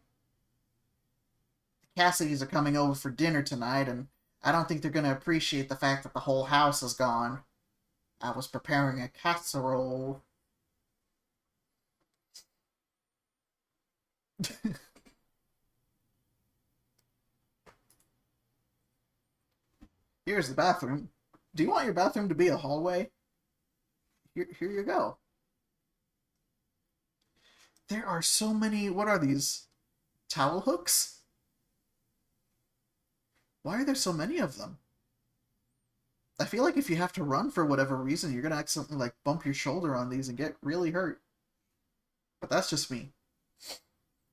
Speaker 1: The Cassidys are coming over for dinner tonight, and I don't think they're going to appreciate the fact that the whole house is gone. I was preparing a casserole. Here's the bathroom. Do you want your bathroom to be a hallway? Here you go. There are so many... What are these? Towel hooks? Why are there so many of them? I feel like if you have to run for whatever reason, you're going to accidentally, like, bump your shoulder on these and get really hurt. But that's just me.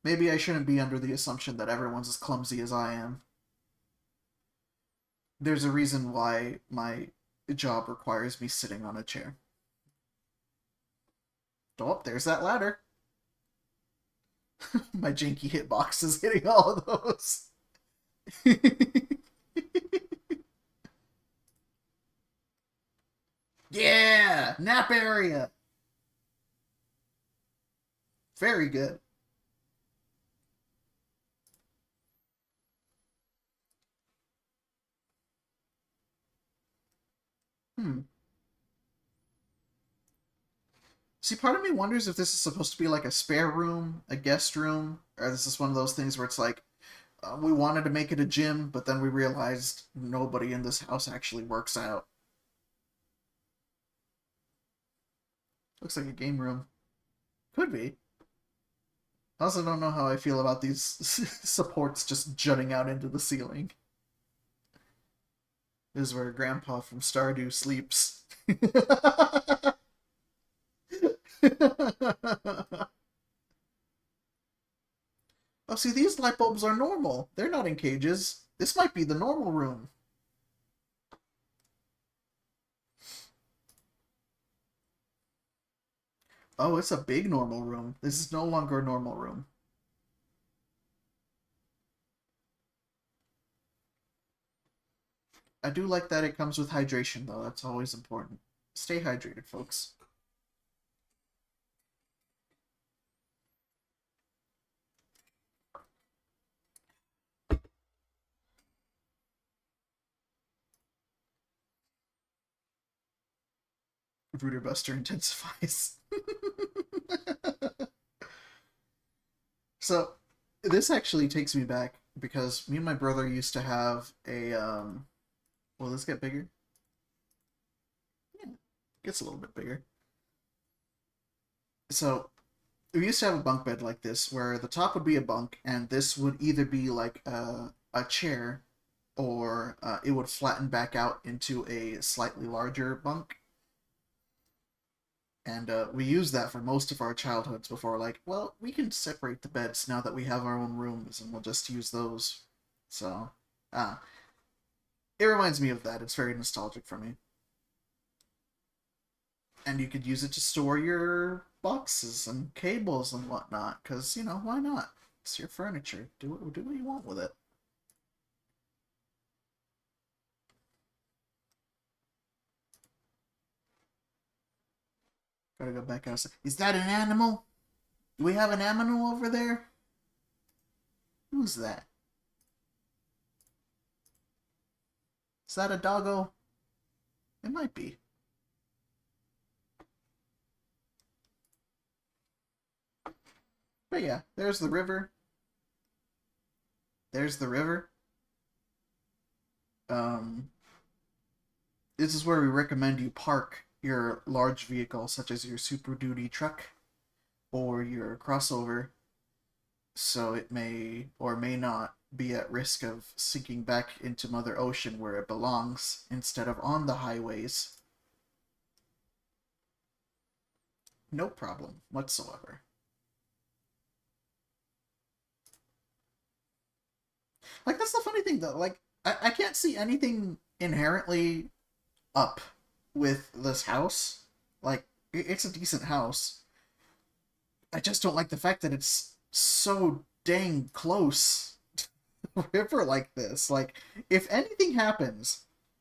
Speaker 1: Maybe I shouldn't be under the assumption that everyone's as clumsy as I am. There's a reason why my job requires me sitting on a chair. Oh, there's that ladder. My janky hitbox is hitting all of those. Yeah! Nap area! Very good. Hmm. See, part of me wonders if this is supposed to be like a spare room, a guest room, or this is one of those things where it's like, we wanted to make it a gym, but then we realized nobody in this house actually works out. Looks like a game room. Could be. I also don't know how I feel about these supports just jutting out into the ceiling. This is where Grandpa from Stardew sleeps. Oh, see, these light bulbs are normal. They're not in cages. This might be the normal room. Oh, it's a big normal room. This is no longer a normal room. I do like that it comes with hydration, though. That's always important. Stay hydrated, folks. Rooter Buster intensifies. So, this actually takes me back because me and my brother used to have a will this get bigger? Yeah, it gets a little bit bigger. So, we used to have a bunk bed like this where the top would be a bunk and this would either be like a chair or it would flatten back out into a slightly larger bunk. And we used that for most of our childhoods before, like, well, we can separate the beds now that we have our own rooms and we'll just use those. So, uh, it reminds me of that. It's very nostalgic for me. And you could use it to store your boxes and cables and whatnot, because, you know, why not? It's your furniture. Do what you want with it. Gotta go back outside. Is that an animal? Do we have an animal over there? Who's that? Is that a doggo? It might be. But yeah, there's the river. There's the river. Um, this is where we recommend you park your large vehicle, such as your Super Duty truck or your crossover, so it may or may not be at risk of sinking back into Mother Ocean where it belongs instead of on the highways. No problem whatsoever. Like, that's the funny thing, though. Like, I can't see anything inherently up with this house. Like, it's a decent house. I just don't like the fact that it's so dang close to a river like this. Like, if anything happens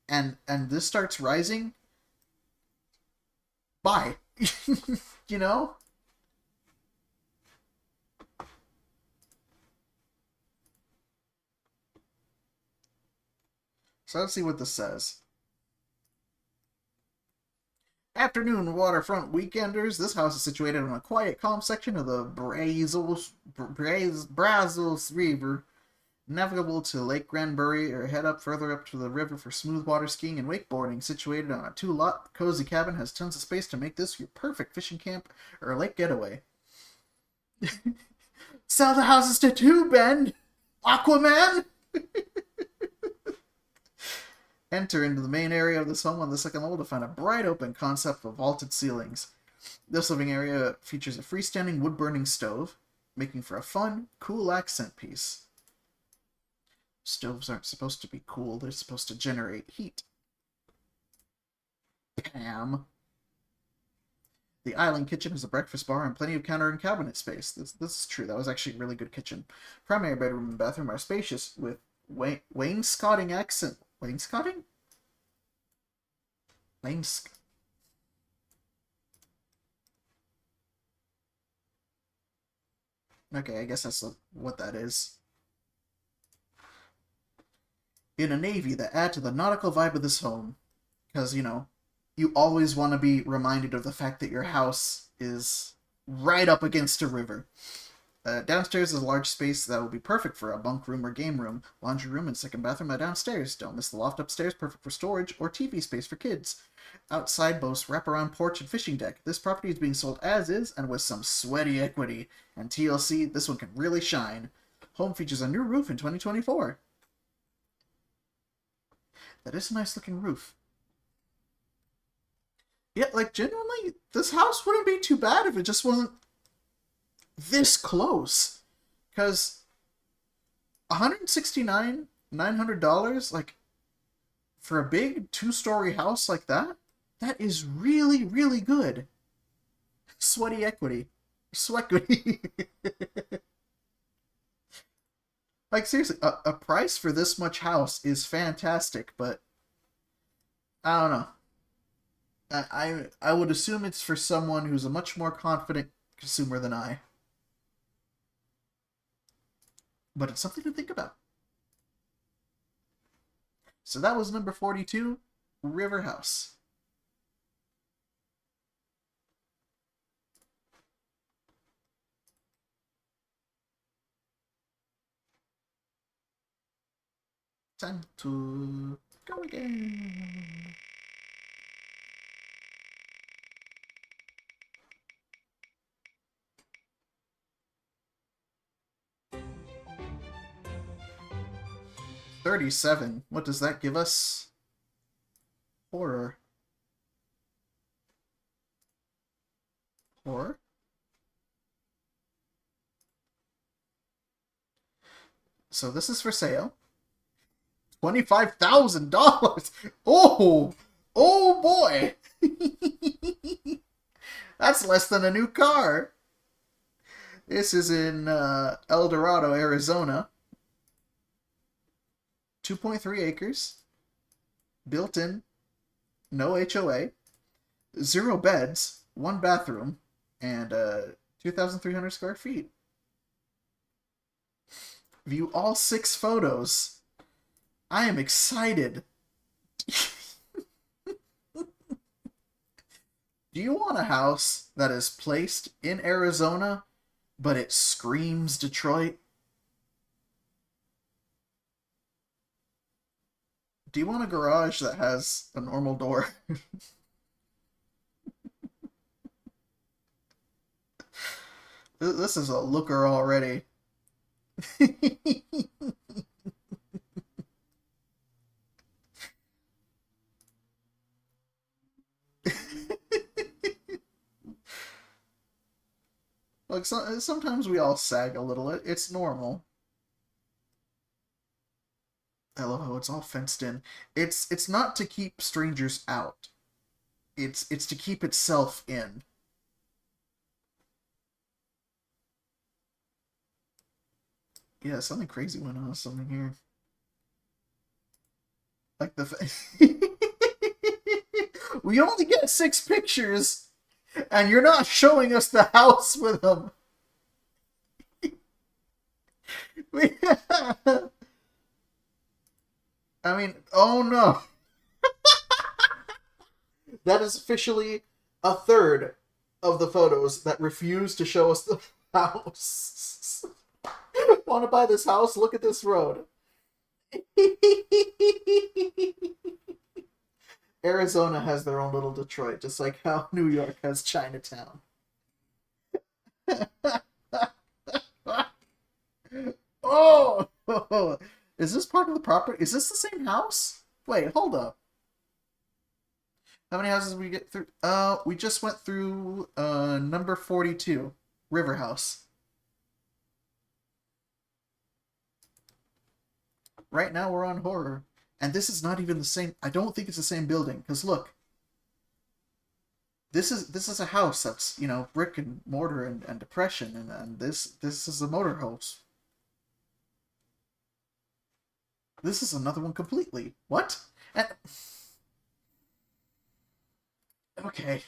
Speaker 1: and this starts rising, bye. You know? So let's see what this says. Afternoon waterfront weekenders. This house is situated on a quiet, calm section of the Brazos River, navigable to Lake Granbury, or head up further up to the river for smooth water skiing and wakeboarding. Situated on a 2-lot cozy cabin, has tons of space to make this your perfect fishing camp or a lake getaway. Sell the houses to two, Ben! Aquaman! Enter into the main area of this home on the second level to find a bright open concept of vaulted ceilings. This living area features a freestanding wood-burning stove, making for a fun, cool accent piece. Stoves aren't supposed to be cool, they're supposed to generate heat. Pam. The island kitchen has a breakfast bar and plenty of counter and cabinet space. This is true, that was actually a really good kitchen. Primary bedroom and bathroom are spacious with wainscoting accent. Wainscoting? Okay, I guess that's what that is. In a navy that add to the nautical vibe of this home. Because, you know, you always want to be reminded of the fact that your house is right up against a river. Downstairs is a large space that will be perfect for a bunk room or game room. Laundry room and second bathroom are downstairs. Don't miss the loft upstairs, perfect for storage or TV space for kids. Outside boasts wraparound porch and fishing deck. This property is being sold as is and with some sweaty equity. And TLC, this one can really shine. Home features a new roof in 2024. That is a nice looking roof. Yeah, like, genuinely, this house wouldn't be too bad if it just wasn't this close. Because $169,900, like, for a big 2-story house like that, that is really, really good. Sweaty equity. Sweaty. Like, seriously, a price for this much house is fantastic, but I don't know. I would assume it's for someone who's a much more confident consumer than I. But it's something to think about. So that was number 42, River House. Time to go again. $37. What does that give us? Horror. Horror? So this is for sale. $25,000. Oh, oh boy. That's less than a new car. This is in El Dorado, Arizona. 2.3 acres. Built in. No HOA. 0 beds. 1 bathroom. And 2,300 square feet. View all 6 photos. I am excited. Do you want a house that is placed in Arizona, but it screams Detroit? Do you want a garage that has a normal door? This is a looker already. Like, sometimes we all sag a little. It's normal. I love how it's all fenced in. It's not to keep strangers out. It's to keep itself in. Yeah, something crazy went on with something here. Like we only get 6 pictures, and you're not showing us the house with them. I mean, oh no. That is officially a third of the photos that refuse to show us the house. Want to buy this house? Look at this road. Arizona has their own little Detroit, just like how New York has Chinatown. Oh! Is this part of the property? Is this the same house? Wait, hold up. How many houses did we get through? We just went through number 42, River House. Right now we're on horror. And this is not even the same. I don't think it's the same building. Because look. This is a house that's, you know, brick and mortar and depression. And this is a motor house. This is another one completely. What? And... Okay.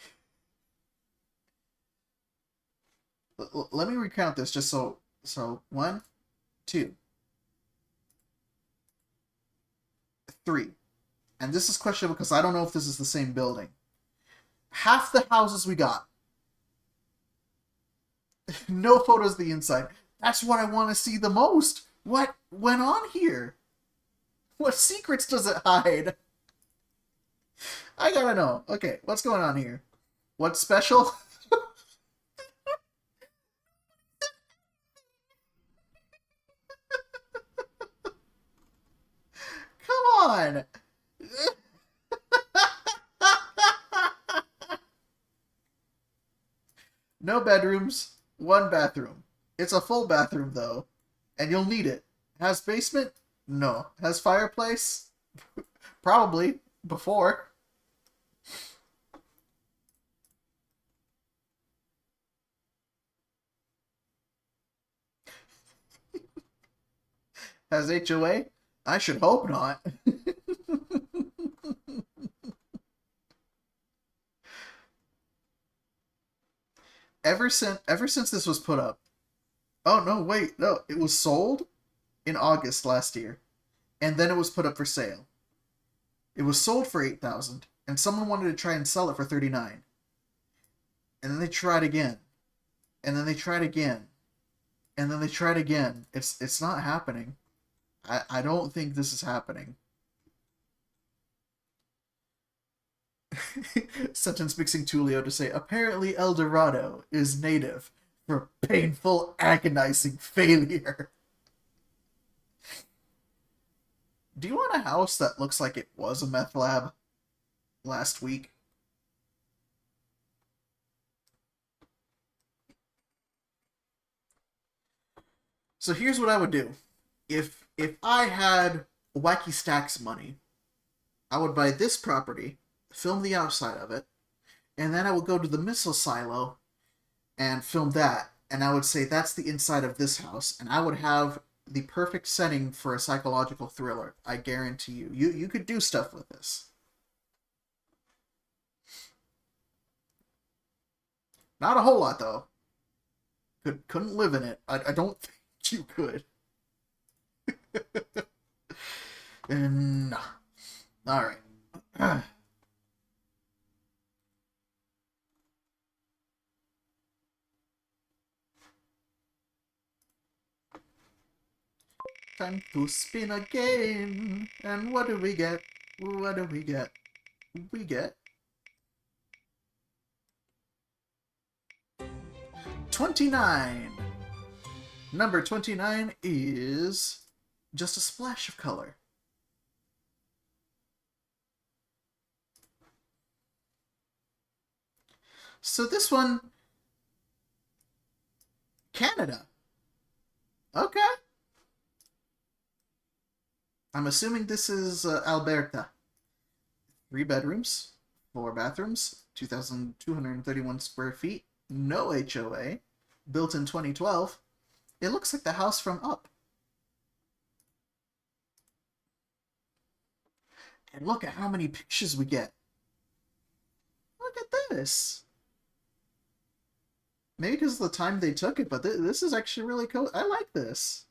Speaker 1: Let me recount this just so 1, 2, 3. And this is questionable because I don't know if this is the same building. half the houses we got. No photos of the inside. That's what I want to see the most. What went on here? What secrets does it hide? I gotta know. Okay, what's going on here? What's special? Come on! No bedrooms, one bathroom. It's a full bathroom, though. And you'll need it. Has basement? No. Has fireplace? Probably. Before. Has HOA? I should hope not. ever since this was put up. Oh no, wait, no, it was sold in August last year, and then it was put up for sale. It was sold for 8,000, and someone wanted to try and sell it for 39. And then they tried again, and then they tried again, and then they tried again. It's not happening. I don't think this is happening. Sentence mixing Tulio to say, apparently El Dorado is native for painful, agonizing failure. Do you want a house that looks like it was a meth lab last week? So here's what I would do. If I had Wacky Stacks money, I would buy this property, film the outside of it, and then I would go to the missile silo and film that, and I would say that's the inside of this house, and I would have the perfect setting for a psychological thriller. I guarantee you. You could do stuff with this. Not a whole lot, though. Couldn't live in it. I don't think you could. And all right. Time to spin again. And what do we get? What do we get? We get 29. Number 29 is just a splash of color. So this one, Canada. Okay. I'm assuming this is Alberta. 3 bedrooms, 4 bathrooms, 2,231 square feet, no HOA, built in 2012. It looks like the house from Up. And look at how many pictures we get. Look at this. Maybe because of the time they took it, but this is actually really cool. I like this.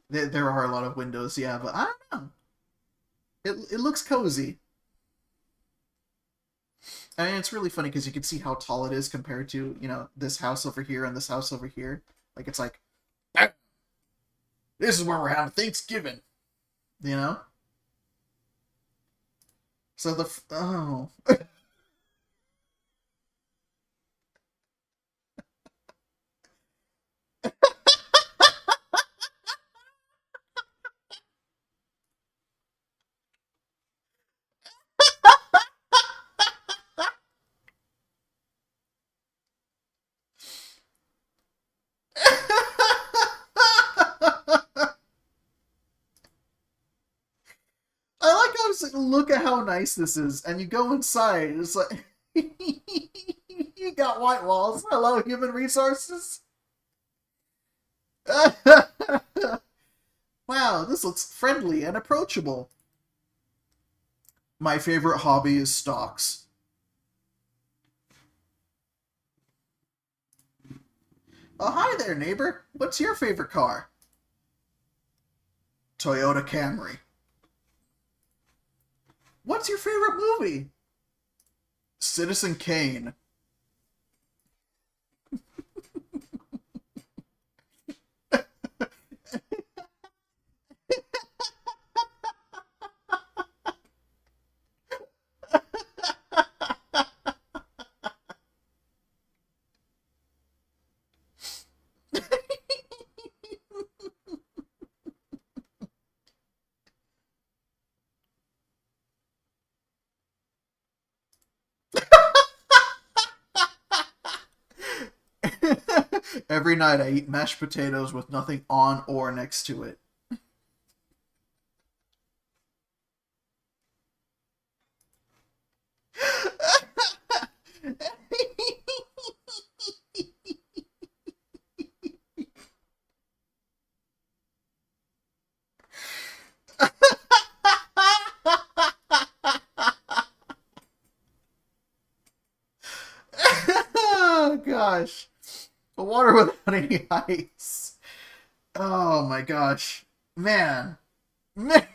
Speaker 1: There are a lot of windows, yeah, but I don't know. It looks cozy. I mean, it's really funny because you can see how tall it is compared to, you know, this house over here and this house over here. Like, it's like, this is where we're having Thanksgiving. You know? So oh. I like how it's like, look at how nice this is, and you go inside, it's like, you got white walls. Hello, human resources. Wow, this looks friendly and approachable. My favorite hobby is stocks. Oh, hi there, neighbor. What's your favorite car? Toyota Camry. What's your favorite movie? Citizen Kane. Every night I eat mashed potatoes with nothing on or next to it. Oh gosh. The water without any ice. Oh my gosh. Man. Man.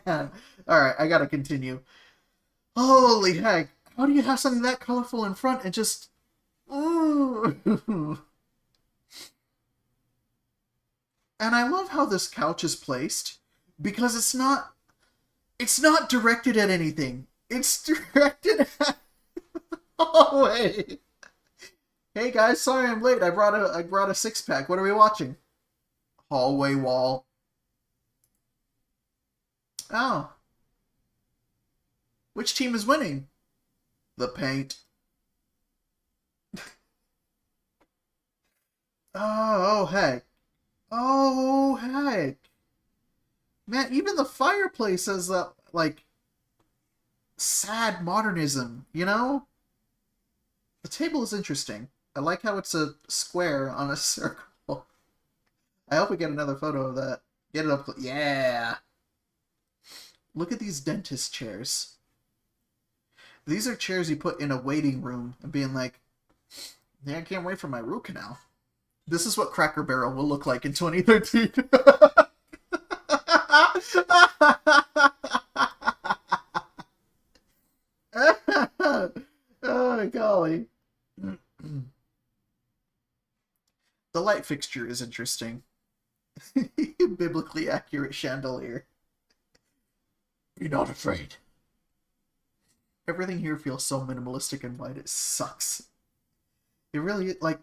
Speaker 1: Alright, I gotta continue. Holy heck. How do you have something that colorful in front and just... Ooh. And I love how this couch is placed, because it's not directed at anything. It's directed at... Oh, wait. Hey guys, sorry I'm late. I brought a six-pack. What are we watching? Hallway wall. Oh. Which team is winning? The paint. Oh, heck. Oh, heck. Man, even the fireplace has that, like, sad modernism, you know? The table is interesting. I like how it's a square on a circle. I hope we get another photo of that. Get it up. Yeah! Look at these dentist chairs. These are chairs you put in a waiting room and being like, yeah, I can't wait for my root canal. This is what Cracker Barrel will look like in 2013. Oh, golly. The light fixture is interesting. Biblically accurate chandelier. Be not afraid. Everything here feels so minimalistic and white, it sucks. It really, like...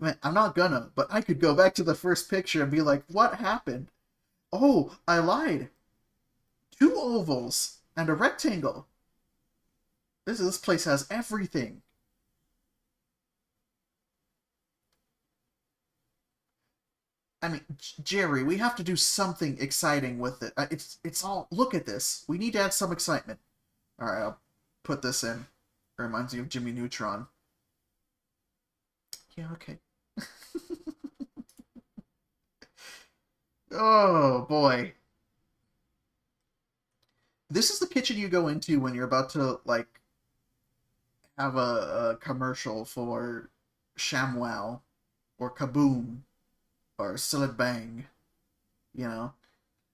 Speaker 1: Man, I'm not gonna, but I could go back to the first picture and be like, what happened? Oh, I lied. 2 ovals and a rectangle. This place has everything. I mean, Jerry, we have to do something exciting with it. It's all... Look at this. We need to add some excitement. Alright, I'll put this in. It reminds me of Jimmy Neutron. Yeah, okay. Oh, boy. This is the kitchen you go into when you're about to, like, have a commercial for ShamWow or Kaboom or Sillet Bang. You know?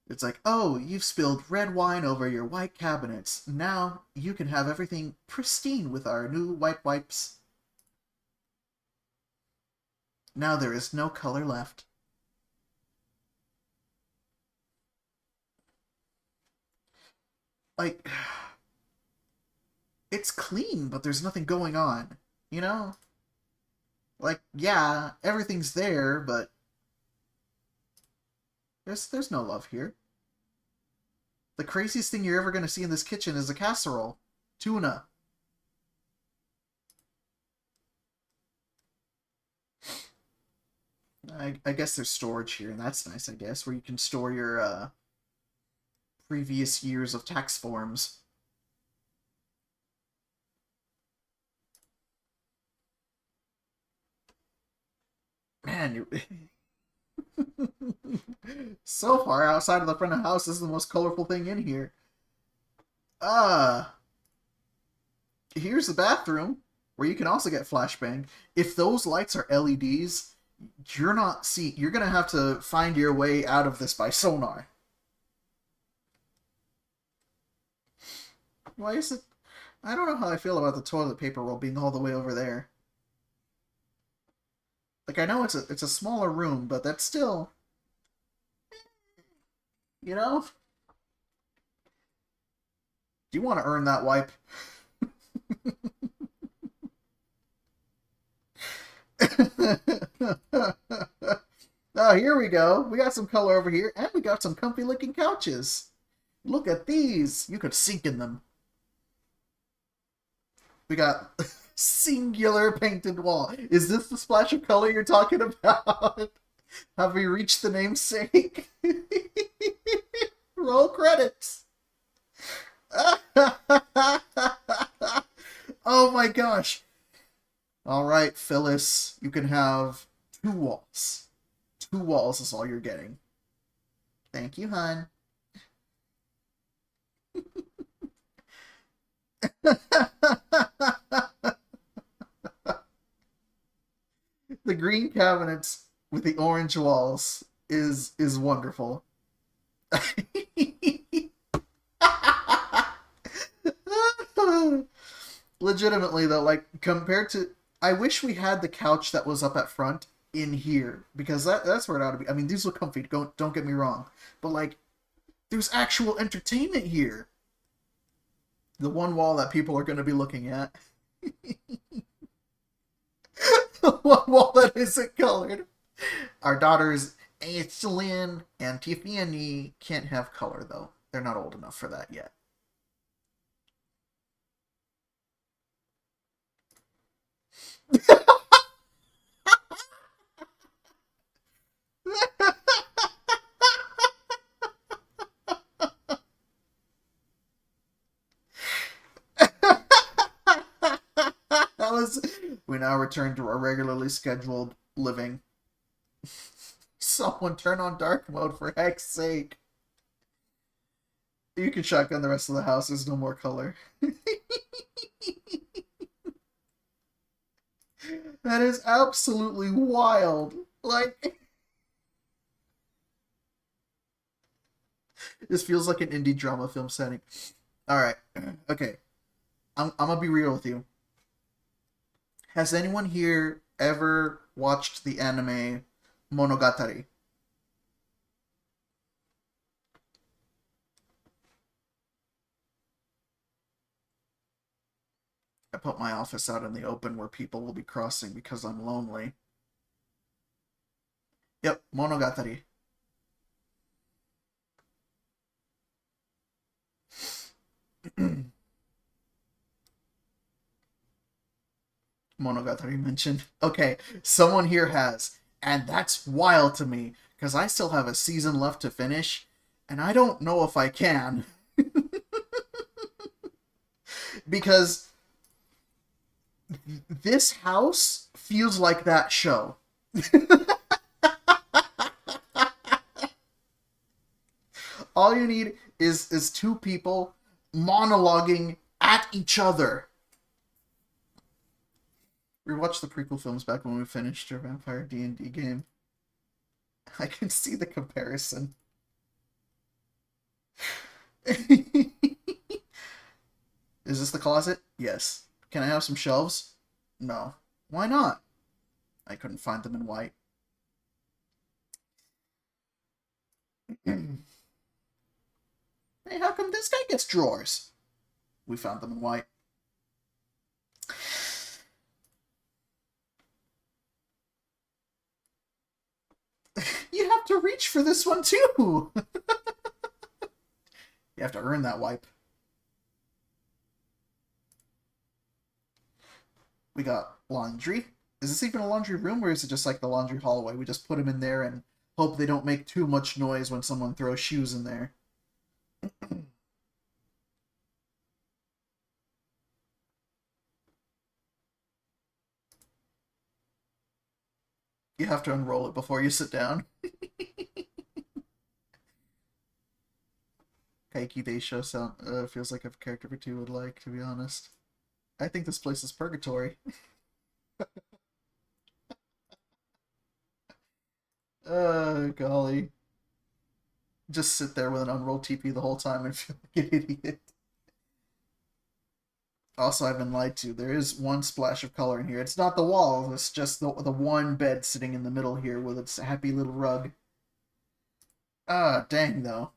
Speaker 1: It's like, oh, you've spilled red wine over your white cabinets. Now you can have everything pristine with our new white wipes. Now there is no color left. Like, it's clean, but there's nothing going on, you know? Like, yeah, everything's there, but there's no love here. The craziest thing you're ever going to see in this kitchen is a casserole. Tuna. I guess there's storage here, and that's nice, I guess, where you can store your previous years of tax forms. Man, you're... So far outside of the front of the house, this is the most colorful thing in here. Here's the bathroom, where you can also get flashbang. If those lights are LEDs, you're gonna have to find your way out of this by sonar. Why is it? I don't know how I feel about the toilet paper roll being all the way over there. Like, I know it's a smaller room, but that's still, you know? Do you want to earn that wipe? Oh, here we go. We got some color over here, and we got some comfy looking couches. Look at these. You could sink in them. We got singular painted wall. Is this the splash of color you're talking about? Have we reached the namesake? Roll credits. Oh my gosh. All right, Phyllis, you can have 2 walls. 2 walls is all you're getting. Thank you, hon. The green cabinets with the orange walls is wonderful. Legitimately though, like compared to, I wish we had the couch that was up at front in here because that's where it ought to be. I mean, these look comfy. Don't get me wrong, but like, there's actual entertainment here. The one wall that people are going to be looking at. The one wall that isn't colored. Our daughters, Aislinn and Tiffany, can't have color though. They're not old enough for that yet. We now return to our regularly scheduled living. Someone turn on dark mode for heck's sake. You can shotgun the rest of the house. There's no more color. That is absolutely wild. Like, this feels like an indie drama film setting. Alright. Okay. I'm gonna be real with you. Has anyone here ever watched the anime Monogatari? I put my office out in the open where people will be crossing because I'm lonely. Yep, Monogatari. Monogatari mentioned. Okay, someone here has. And that's wild to me, because I still have a season left to finish, and I don't know if I can. Because this house feels like that show. All you need is 2 people monologuing at each other. We watched the prequel films back when we finished our Vampire D&D game. I can see the comparison. Is this the closet? Yes. Can I have some shelves? No. Why not? I couldn't find them in white. Hey, how come this guy gets drawers? We found them in white. You have to reach for this one too. You have to earn that wipe. We got laundry. Is this even a laundry room, or is it just like the laundry hallway? We just put them in there and hope they don't make too much noise when someone throws shoes in there. You have to unroll it before you sit down. Kaiki Deisho sound feels like a character for 2 would like, to be honest. I think this place is purgatory. Golly. Just sit there with an unrolled TP the whole time and feel like an idiot. Also, I've been lied to. There is one splash of color in here. It's not the wall. It's just the one bed sitting in the middle here with its happy little rug. Ah, dang though.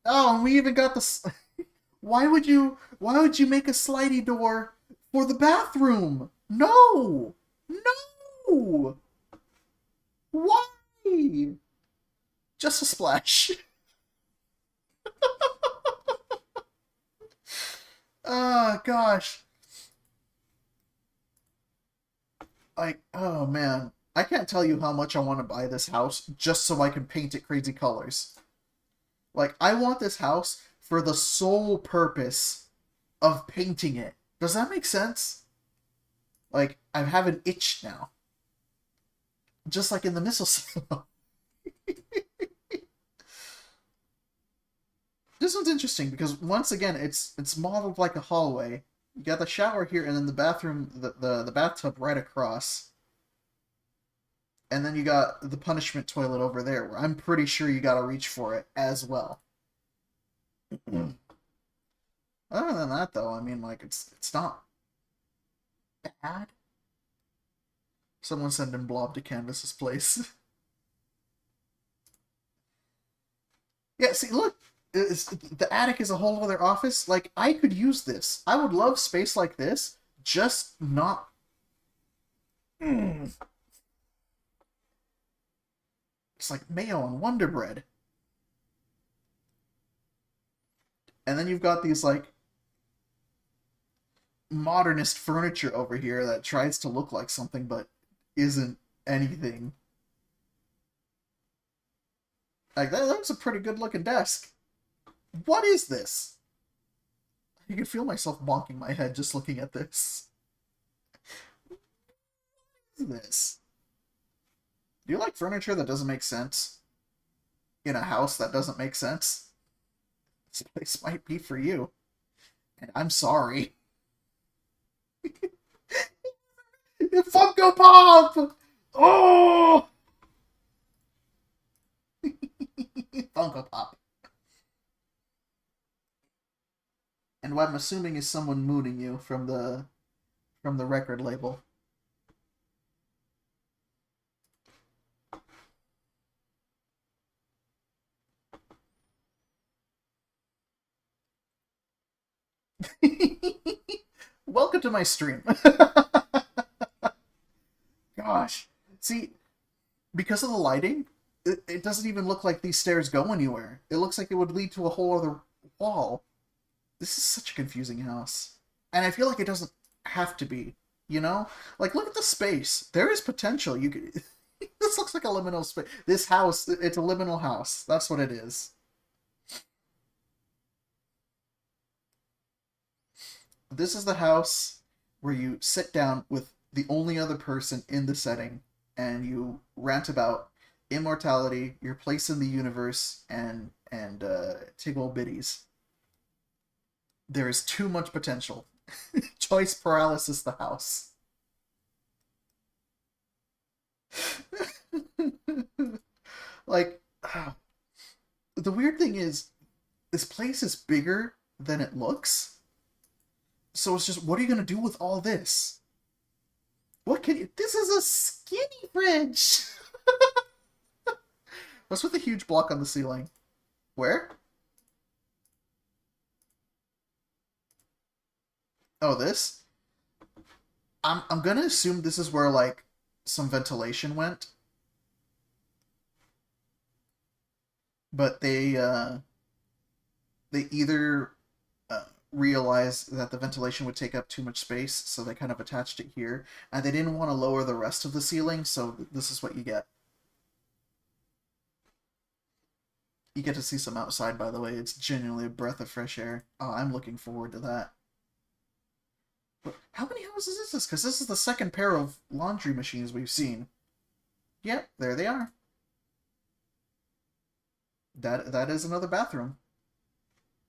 Speaker 1: Oh, and we even got the. Why would you? Why would you make a slidey door for the bathroom? No, no. Why? Just a splash. Oh gosh. Like, oh man. I can't tell you how much I want to buy this house just so I can paint it crazy colors. Like, I want this house for the sole purpose of painting it. Does that make sense? Like, I have an itch now. Just like in the missile silo. This one's interesting because once again it's modeled like a hallway. You got the shower here and then the bathroom the bathtub right across. And then you got the punishment toilet over there where I'm pretty sure you gotta reach for it as well. Other than that though, I mean like it's not bad. Someone send in Blob to canvas this place. Yeah, see, look, the attic is a whole other office. Like, I could use this. I would love space like this, just not. It's like mayo and Wonder Bread. And then you've got these, like, modernist furniture over here that tries to look like something but isn't anything. Like, that was a pretty good looking desk. What is this? I can feel myself bonking my head just looking at this. What is this? Do you like furniture that doesn't make sense? In a house that doesn't make sense? This place might be for you. And I'm sorry. Funko Pop! Oh! Funko Pop. And what I'm assuming is someone mooning you from the record label. Welcome to my stream. Gosh. See, because of the lighting, it doesn't even look like these stairs go anywhere. It looks like it would lead to a whole other wall. This is such a confusing house. And I feel like it doesn't have to be, you know? Like, look at the space. There is potential. You could... This looks like a liminal space. This house, it's a liminal house. That's what it is. This is the house where you sit down with the only other person in the setting and you rant about immortality, your place in the universe, and tiggle bitties. There is too much potential. Choice paralysis the house. Like, the weird thing is, this place is bigger than it looks. So it's just, what are you going to do with all this? What can you... This is a skinny fridge! What's with the huge block on the ceiling? Where? Oh, this? I'm gonna assume this is where, like, some ventilation went. But they either realized that the ventilation would take up too much space, so they kind of attached it here, and they didn't want to lower the rest of the ceiling, so this is what you get. You get to see some outside, by the way. It's genuinely a breath of fresh air. Oh, I'm looking forward to that. But how many houses is this? Because this is the second pair of laundry machines we've seen. Yep, there they are. That is another bathroom.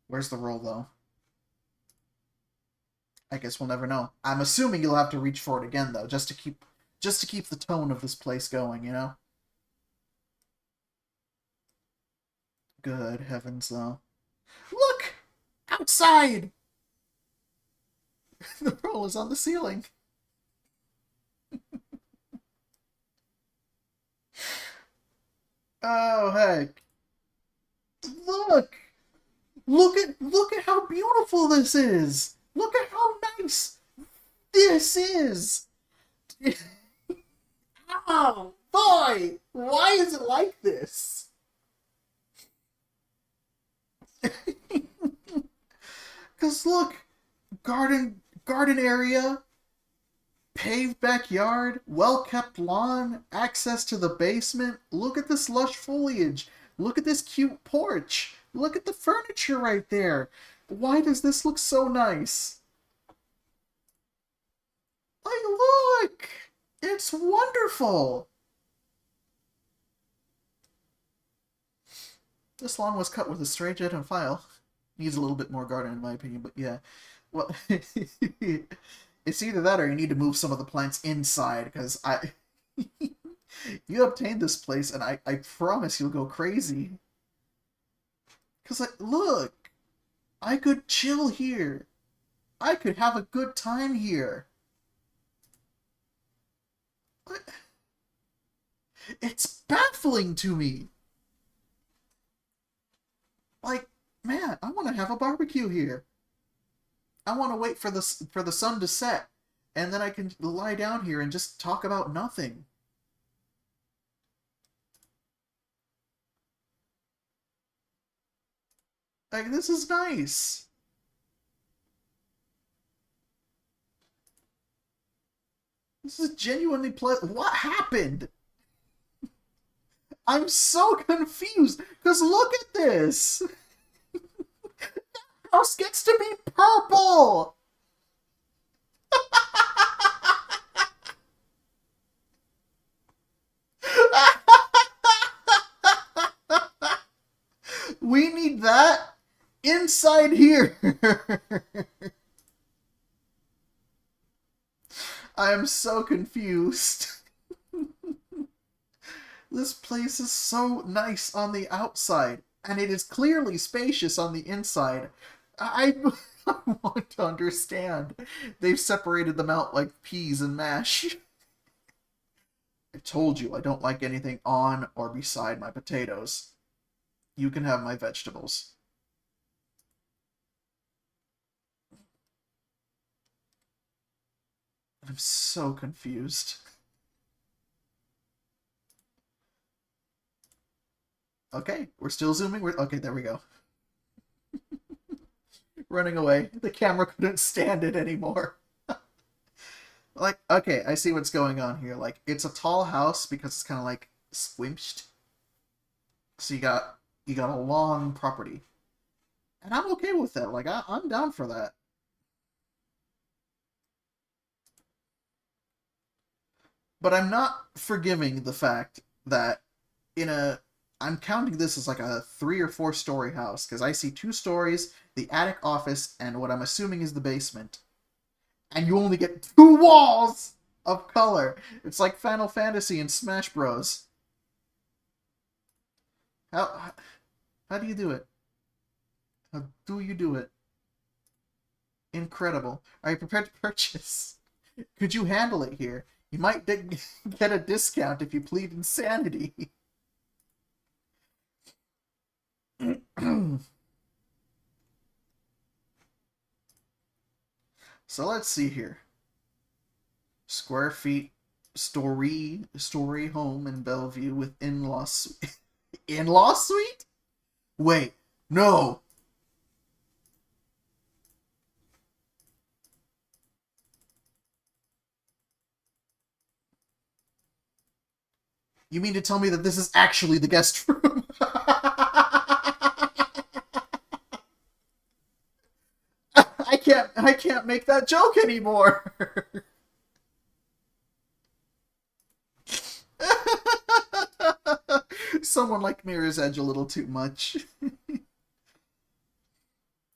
Speaker 1: Where's the roll, though? I guess we'll never know. I'm assuming you'll have to reach for it again, though, just to keep the tone of this place going, you know? Good heavens, though. Look! Outside! The pearl is on the ceiling. Oh heck. Look! Look at how beautiful this is! Look at how nice this is! Oh boy! Why is it like this? Cause look, garden area, paved backyard, well-kept lawn, access to the basement. Look at this lush foliage. Look at this cute porch. Look at the furniture right there. Why does this look so nice? Like, look! It's wonderful! This lawn was cut with a straight edge and file. Needs a little bit more garden in my opinion, but yeah. Well, it's either that or you need to move some of the plants inside, because you obtained this place and I promise you'll go crazy. Because, like, look! I could chill here. I could have a good time here. What? It's baffling to me. Like, man, I want to have a barbecue here. I want to wait for the sun to set, and then I can lie down here and just talk about nothing. Like, this is nice. This is genuinely pleasant. What happened? I'm so confused, because look at this! The house gets to be purple! We need that inside here! I am so confused. This place is so nice on the outside, and it is clearly spacious on the inside. I want to understand. They've separated them out like peas and mash. I told you I don't like anything on or beside my potatoes. You can have my vegetables. I'm so confused. Okay, we're still zooming. Okay, there we go. Running away. The camera couldn't stand it anymore. Like, okay, I see what's going on here. Like, it's a tall house because it's kind of like squinched. So you got a long property. And I'm okay with that. Like, I'm down for that. But I'm not forgiving the fact that I'm counting this as like a 3 or 4 story house, because I see 2 stories, the attic, office, and what I'm assuming is the basement. And you only get 2 walls of color. It's like Final Fantasy and Smash Bros. How do you do it? How do you do it? Incredible. Are you prepared to purchase? Could you handle it here? You might get a discount if you plead insanity. So let's see here. Square feet story home in Bellevue with in-law suite. In-law suite? Wait, no. You mean to tell me that this is actually the guest room? I can't make that joke anymore. Someone like Mirror's Edge a little too much.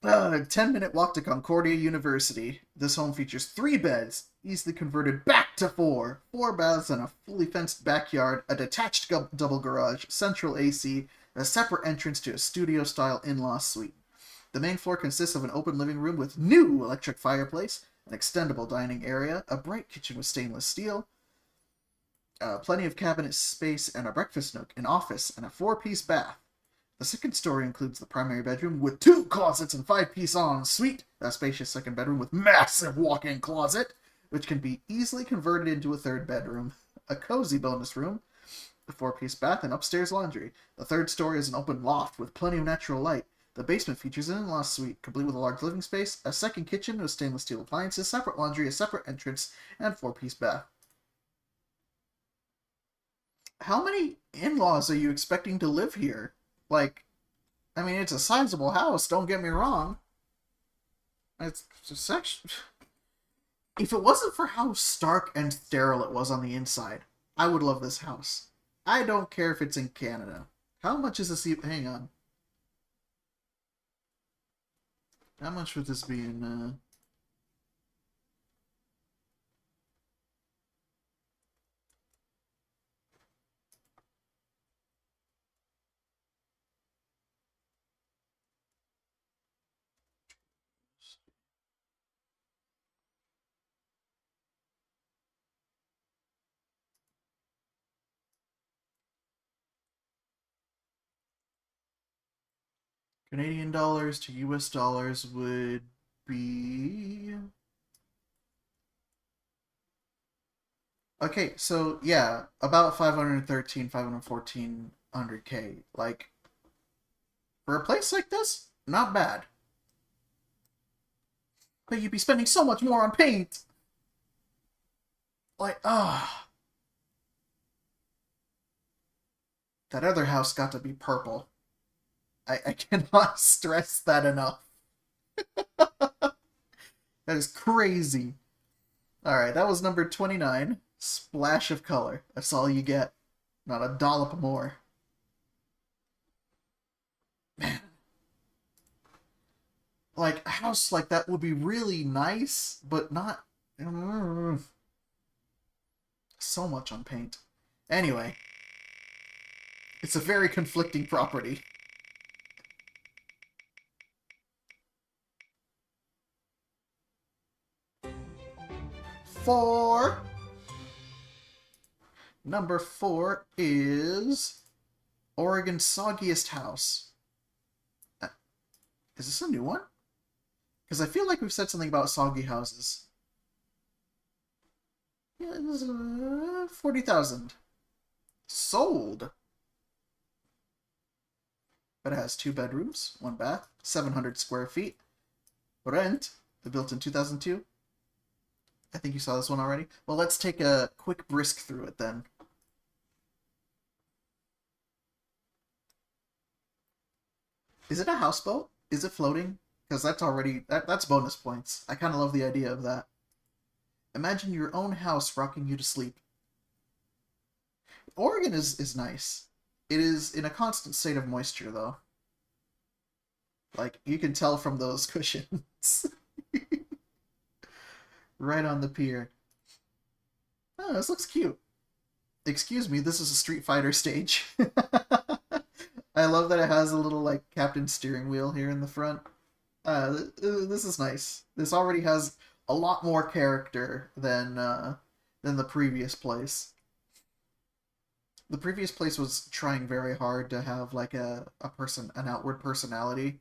Speaker 1: 10-minute walk to Concordia University. This home features 3 beds, easily converted back to 4. 4 baths and a fully fenced backyard, a detached double garage, central AC, a separate entrance to a studio-style in-law suite. The main floor consists of an open living room with new electric fireplace, an extendable dining area, a bright kitchen with stainless steel, plenty of cabinet space, and a breakfast nook, an office, and a 4-piece bath. The second story includes the primary bedroom with 2 closets and 5-piece ensuite, a spacious second bedroom with massive walk-in closet, which can be easily converted into a 3rd bedroom, a cozy bonus room, a 4-piece bath, and upstairs laundry. The 3rd story is an open loft with plenty of natural light. The basement features an in-law suite, complete with a large living space, a second kitchen with stainless steel appliances, separate laundry, a separate entrance, and 4-piece bath. How many in-laws are you expecting to live here? Like, I mean, it's a sizable house, don't get me wrong. It's just such... If it wasn't for how stark and sterile it was on the inside, I would love this house. I don't care if it's in Canada. How much is this... Hang on. How much would this be in... Canadian dollars to US dollars would be... Okay, so yeah, about 513, 51400K. Like, for a place like this, not bad. But you'd be spending so much more on paint. Like, that other house got to be purple. I cannot stress that enough. That is crazy. Alright, that was number 29. Splash of color. That's all you get. Not a dollop more. Man. Like, a house like that would be really nice, but not... So much on paint. Anyway. It's a very conflicting property. Number 4 is Oregon's Soggiest House. Is this a new one? Because I feel like we've said something about soggy houses. Yeah, it was 40,000. Sold. But it has 2 bedrooms, 1 bath, 700 square feet. Rent, built in 2002. I think you saw this one already. Well, let's take a quick brisk through it then. Is it a houseboat? Is it floating? Because that's already... That's bonus points. I kind of love the idea of that. Imagine your own house rocking you to sleep. Oregon is nice. It is in a constant state of moisture, though. Like, you can tell from those cushions. Right on the pier. Oh, this looks cute. Excuse me, this is a Street Fighter stage. I love that it has a little, like, captain steering wheel here in the front. This is nice. This already has a lot more character than the previous place. The previous place was trying very hard to have, like, an outward personality.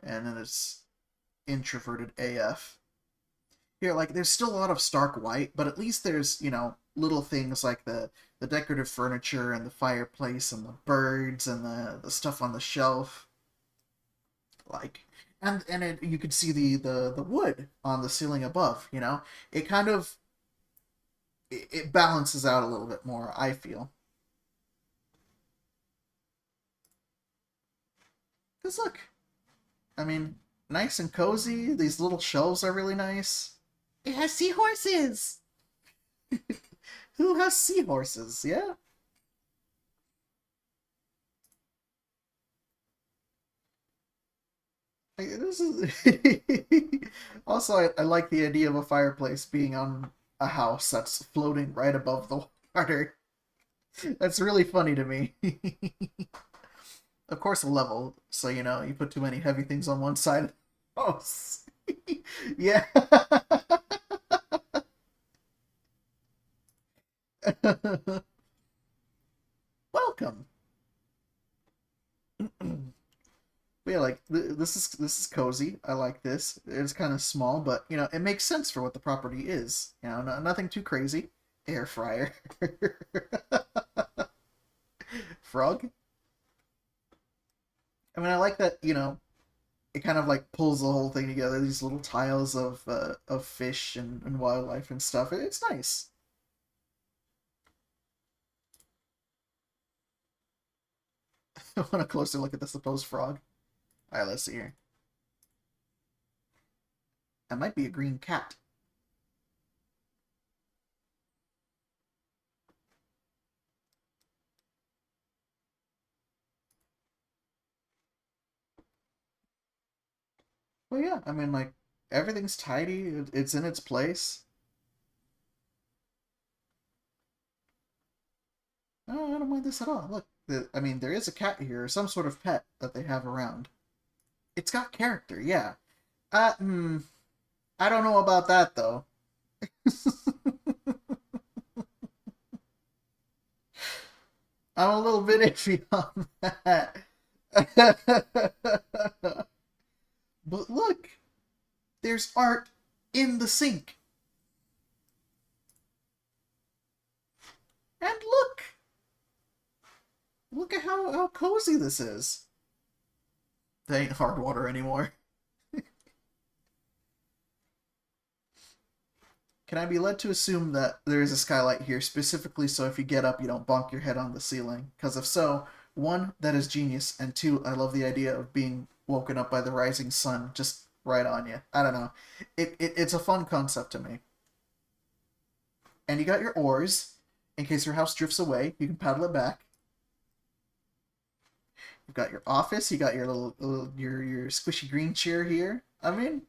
Speaker 1: And then it's introverted AF. Here, like, there's still a lot of stark white, but at least there's, you know, little things like the decorative furniture and the fireplace and the birds and the stuff on the shelf. Like, and you could see the wood on the ceiling above, you know? It kind of... It balances out a little bit more, I feel. Because look, I mean, nice and cozy. These little shelves are really nice. It has seahorses! Who has seahorses, yeah? This is... Also, I like the idea of a fireplace being on a house that's floating right above the water. That's really funny to me. Of course, a level, so, you know, you put too many heavy things on one side of the house. Yeah. Welcome. But yeah, like this is cozy. I like this. It's kind of small, but you know it makes sense for what the property is. You know, nothing too crazy. Air fryer, frog. I mean, I like that. You know, it kind of like pulls the whole thing together. These little tiles of fish and wildlife and stuff. It's nice. I want a closer look at the supposed frog. All right, let's see here. That might be a green cat. Well, yeah. I mean, like everything's tidy. It's in its place. Oh, I don't mind this at all. Look, I mean, there is a cat here, or some sort of pet that they have around. It's got character, yeah. I don't know about that though. I'm a little bit iffy on that. But look, there's art in the sink. And look at how cozy this is. They ain't hard water anymore. Can I be led to assume that there is a skylight here specifically so if you get up you don't bonk your head on the ceiling? Because if so, one, that is genius, and two, I love the idea of being woken up by the rising sun just right on you. I don't know. It's a fun concept to me. And you got your oars. In case your house drifts away, you can paddle it back. You've got your office. You got your your squishy green chair here. I mean,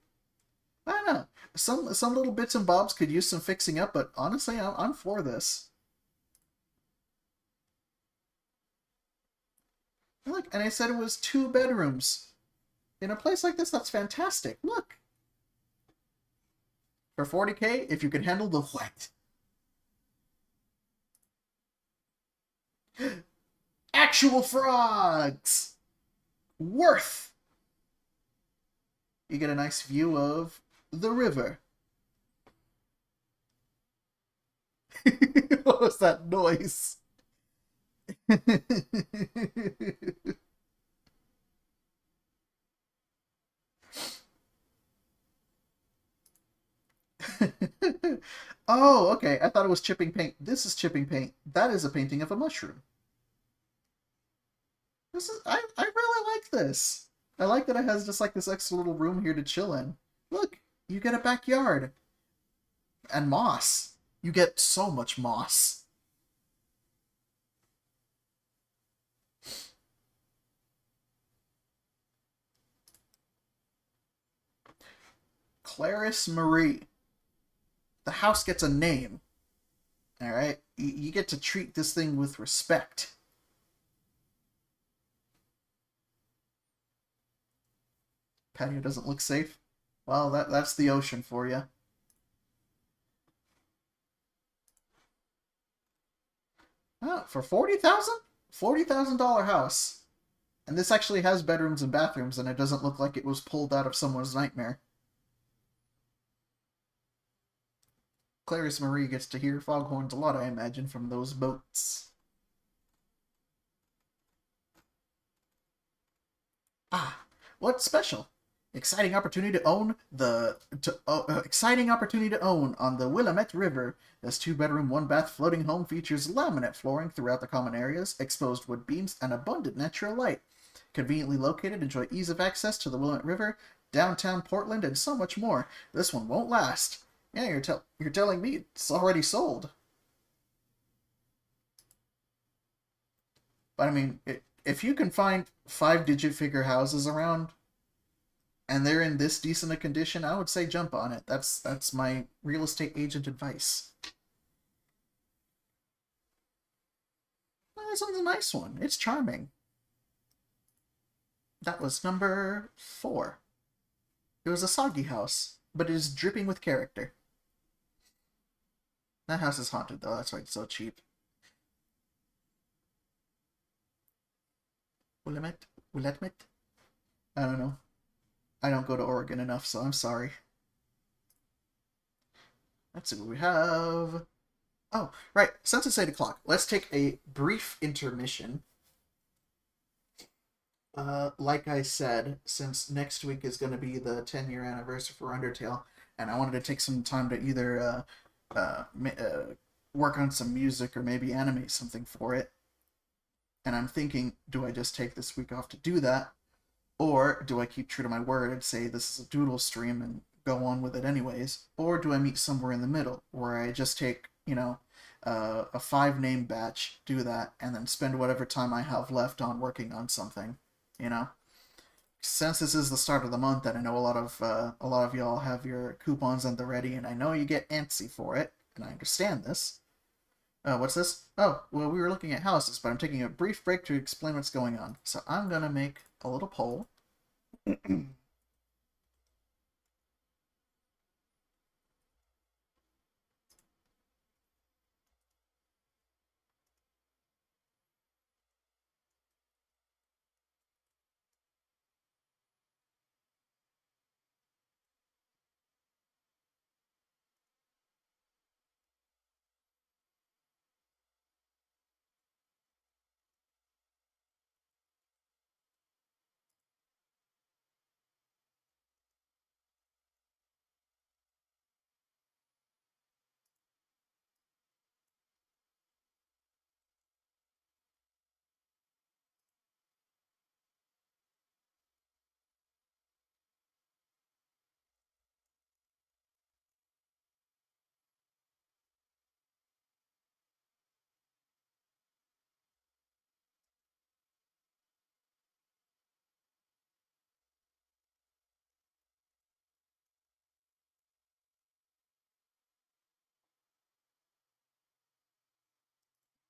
Speaker 1: I don't know. Some little bits and bobs could use some fixing up, but honestly, I'm for this. Look, and I said it was 2 bedrooms. In a place like this, that's fantastic. Look. For 40K, if you can handle the wet. Actual frogs! Worth! You get a nice view of the river. What was that noise? Oh, okay. I thought it was chipping paint. This is chipping paint. That is a painting of a mushroom. I really like this. I like that it has just like this extra little room here to chill in. Look, you get a backyard. And moss. You get so much moss. Clarice Marie. The house gets a name. Alright? You get to treat this thing with respect. Patio doesn't look safe. Well, that's the ocean for you. Oh, for 40,000? $40,000 house. And this actually has bedrooms and bathrooms, and it doesn't look like it was pulled out of someone's nightmare. Clarice Marie gets to hear foghorns a lot, I imagine, from those boats. Ah, what's special? Exciting opportunity to own exciting opportunity to own on the Willamette River. This 2-bedroom, 1-bath floating home features laminate flooring throughout the common areas, exposed wood beams, and abundant natural light. Conveniently located, enjoy ease of access to the Willamette River, downtown Portland, and so much more. This one won't last. Yeah, you're telling me it's already sold. But I mean, if you can find 5-digit figure houses around, and they're in this decent a condition, I would say jump on it. That's my real estate agent advice. Well, this one's a nice one. It's charming. That was number 4. It was a soggy house, but it is dripping with character. That house is haunted, though. That's why it's so cheap. Willamette? Willamette? I don't know. I don't go to Oregon enough, so I'm sorry. Let's see what we have. Oh, right. Since it's 8 o'clock, let's take a brief intermission. Like I said, since next week is going to be the 10-year anniversary for Undertale, and I wanted to take some time to either work on some music or maybe animate something for it. And I'm thinking, do I just take this week off to do that? Or do I keep true to my word and say this is a doodle stream and go on with it anyways? Or do I meet somewhere in the middle where I just take, a 5-name batch, do that, and then spend whatever time I have left on working on something, Since this is the start of the month, and I know a lot of y'all have your coupons on the ready, and I know you get antsy for it, and I understand this. What's this? Oh, well, we were looking at houses, but I'm taking a brief break to explain what's going on. So I'm gonna make a little poll.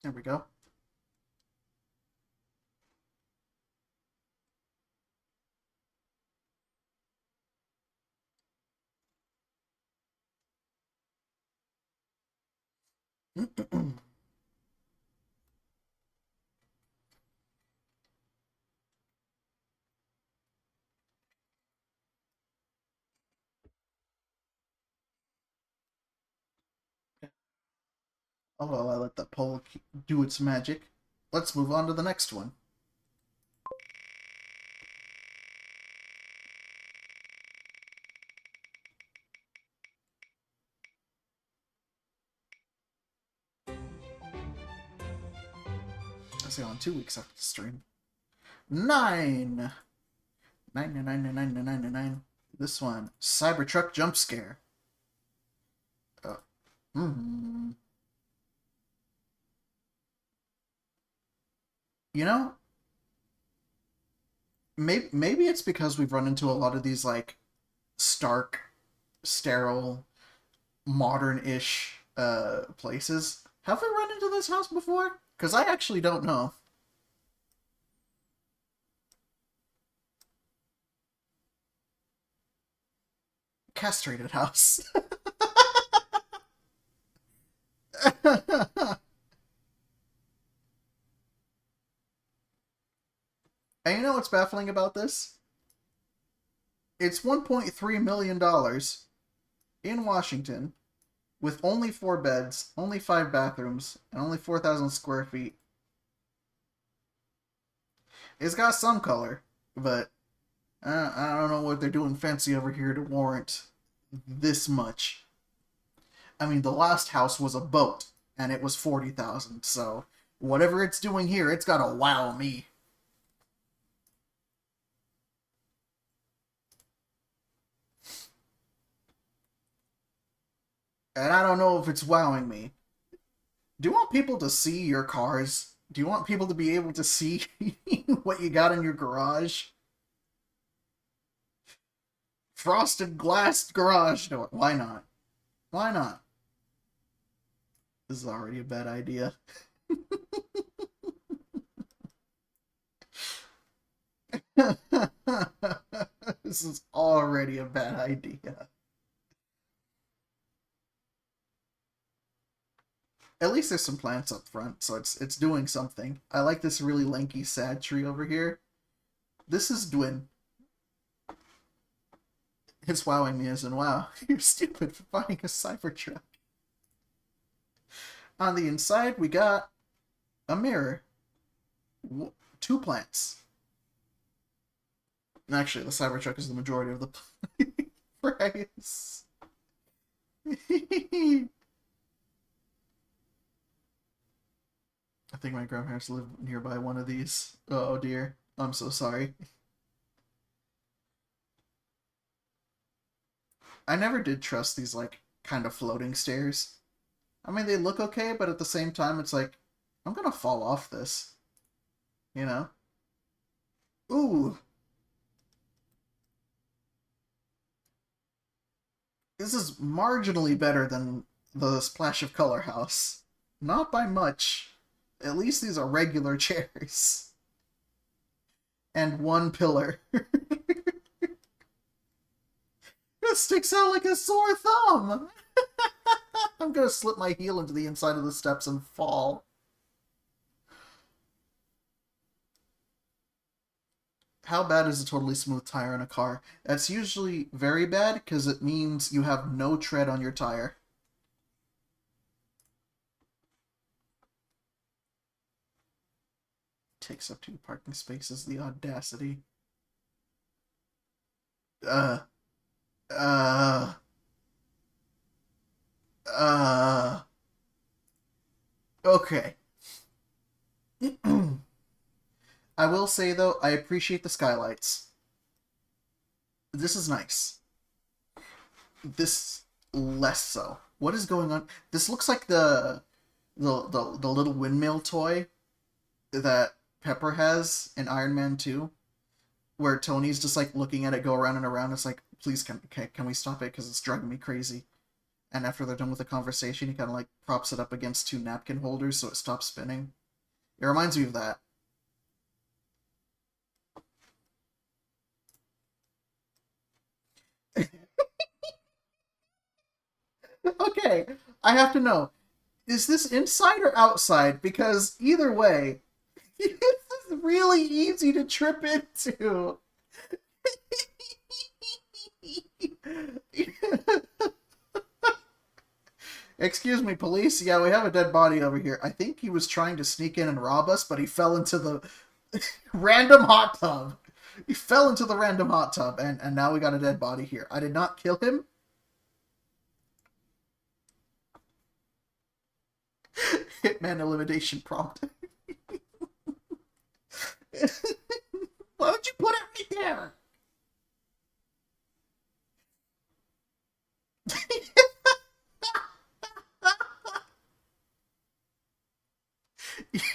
Speaker 1: There we go. Oh, well, I let the poll do its magic. Let's move on to the next one. I say on 2 weeks after the stream. 9! 9. This one, Cybertruck Jumpscare. Hmm. You know, maybe it's because we've run into a lot of these, like, stark, sterile, modern-ish places. Have we run into this house before? Because I actually don't know. Castrated house. And you know what's baffling about this? It's $1.3 million in Washington with only 4 beds, only 5 bathrooms, and only 4,000 square feet. It's got some color, but I don't know what they're doing fancy over here to warrant this much. I mean, the last house was a boat, and it was 40,000, so whatever it's doing here, it's gotta wow me. And I don't know if it's wowing me. Do you want people to see your cars? Do you want people to be able to see what you got in your garage? Frosted glass garage door. Why not? Why not? This is already a bad idea. This is already a bad idea. At least there's some plants up front, so it's doing something. I like this really lanky sad tree over here. This is doing. It's wowing me as in, wow, you're stupid for buying a Cybertruck. On the inside, we got a mirror. 2 plants. Actually, the Cybertruck is the majority of the price. I think my grandparents live nearby one of these. Oh dear. I'm so sorry. I never did trust these, like, kind of floating stairs. I mean, they look okay, but at the same time, it's like, I'm gonna fall off this. You know? Ooh! This is marginally better than the Splash of Color house. Not by much. At least these are regular chairs. And 1 pillar. It sticks out like a sore thumb! I'm gonna slip my heel into the inside of the steps and fall. How bad is a totally smooth tire in a car? That's usually very bad, because it means you have no tread on your tire. Takes up 2 parking spaces, the audacity. Uh... Uh... Okay. I will say, though, I appreciate the skylights. This is nice. This, less so. What is going on? This looks like the little windmill toy that Pepper has in Iron Man 2, where Tony's just, like, looking at it go around and around. It's like, please, can we stop it? Because it's driving me crazy. And after they're done with the conversation, he kind of, like, props it up against 2 napkin holders so it stops spinning. It reminds me of that. Okay, I have to know. Is this inside or outside? Because either way, this is really easy to trip into. Excuse me, police. Yeah, we have a dead body over here. I think he was trying to sneak in and rob us, but he fell into the random hot tub. He fell into the random hot tub, and now we got a dead body here. I did not kill him. Hitman elimination prompt. Why would you put it right there?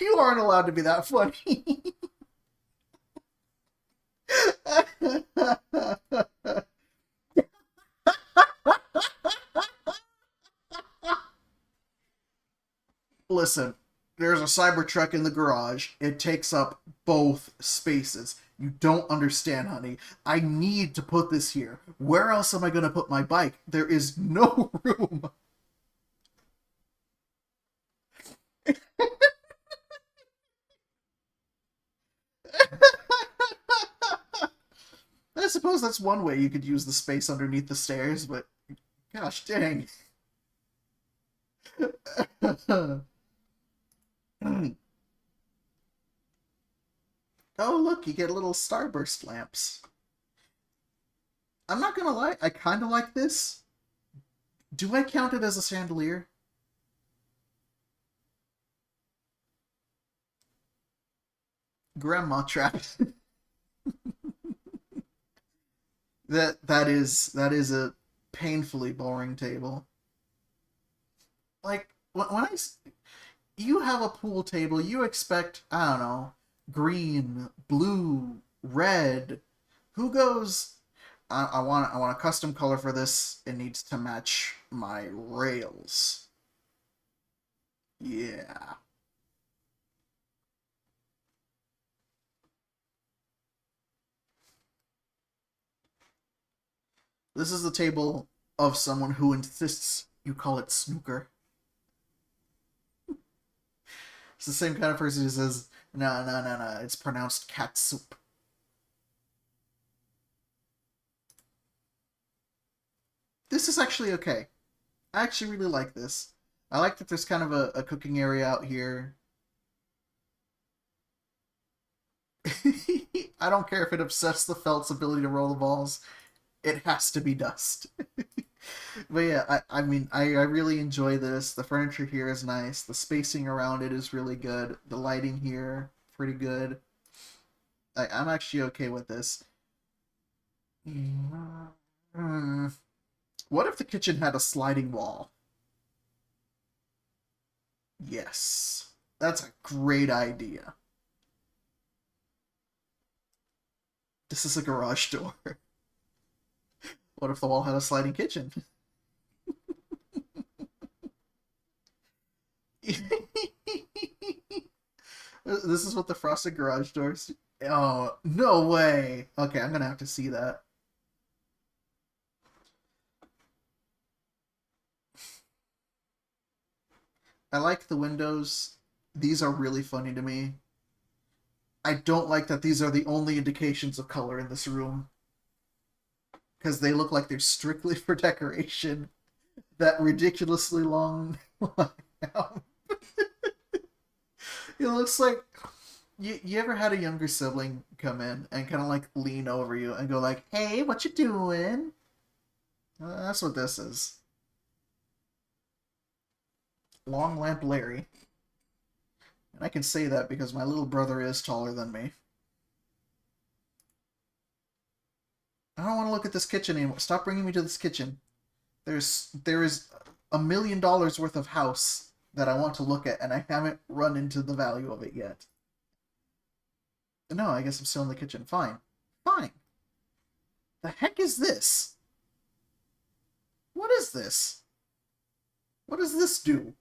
Speaker 1: You aren't allowed to be that funny. Listen, there's a Cybertruck in the garage. It takes up both spaces. You don't understand, honey. I need to put this here. Where else am I going to put my bike? There is no room. I suppose that's one way you could use the space underneath the stairs, but gosh dang. Oh, look, you get little starburst lamps. I'm not gonna lie, I kind of like this. Do I count it as a chandelier? Grandma trap. that is a painfully boring table. Like you have a pool table, you expect, I don't know, green, blue, red. Who goes, I want a custom color for this. It needs to match my rails. Yeah. This is the table of someone who insists you call it snooker. It's the same kind of person who says, no, no, no, no, it's pronounced cat soup. This is actually okay. I actually really like this. I like that there's kind of a cooking area out here. I don't care if it upsets the felt's ability to roll the balls. It has to be dust. But yeah, I really enjoy this. The furniture here is nice. The spacing around it is really good. The lighting here, pretty good. I'm actually okay with this. Hmm. What if the kitchen had a sliding wall? Yes. That's a great idea. This is a garage door. What if the wall had a sliding kitchen? This is what the frosted garage doors. Oh, no way. Okay, I'm gonna have to see that. I like the windows. These are really funny to me. I don't like that these are the only indications of color in this room. Because they look like they're strictly for decoration. That ridiculously long line. It looks like you ever had a younger sibling come in and kind of like lean over you and go like, "Hey, what you doing?" That's what this is. Long Lamp Larry. And I can say that because my little brother is taller than me. I don't want to look at this kitchen anymore. Stop bringing me to this kitchen. There is $1 million worth of house that I want to look at, and I haven't run into the value of it yet. No, I guess I'm still in the kitchen. Fine. Fine. The heck is this? What is this? What does this do?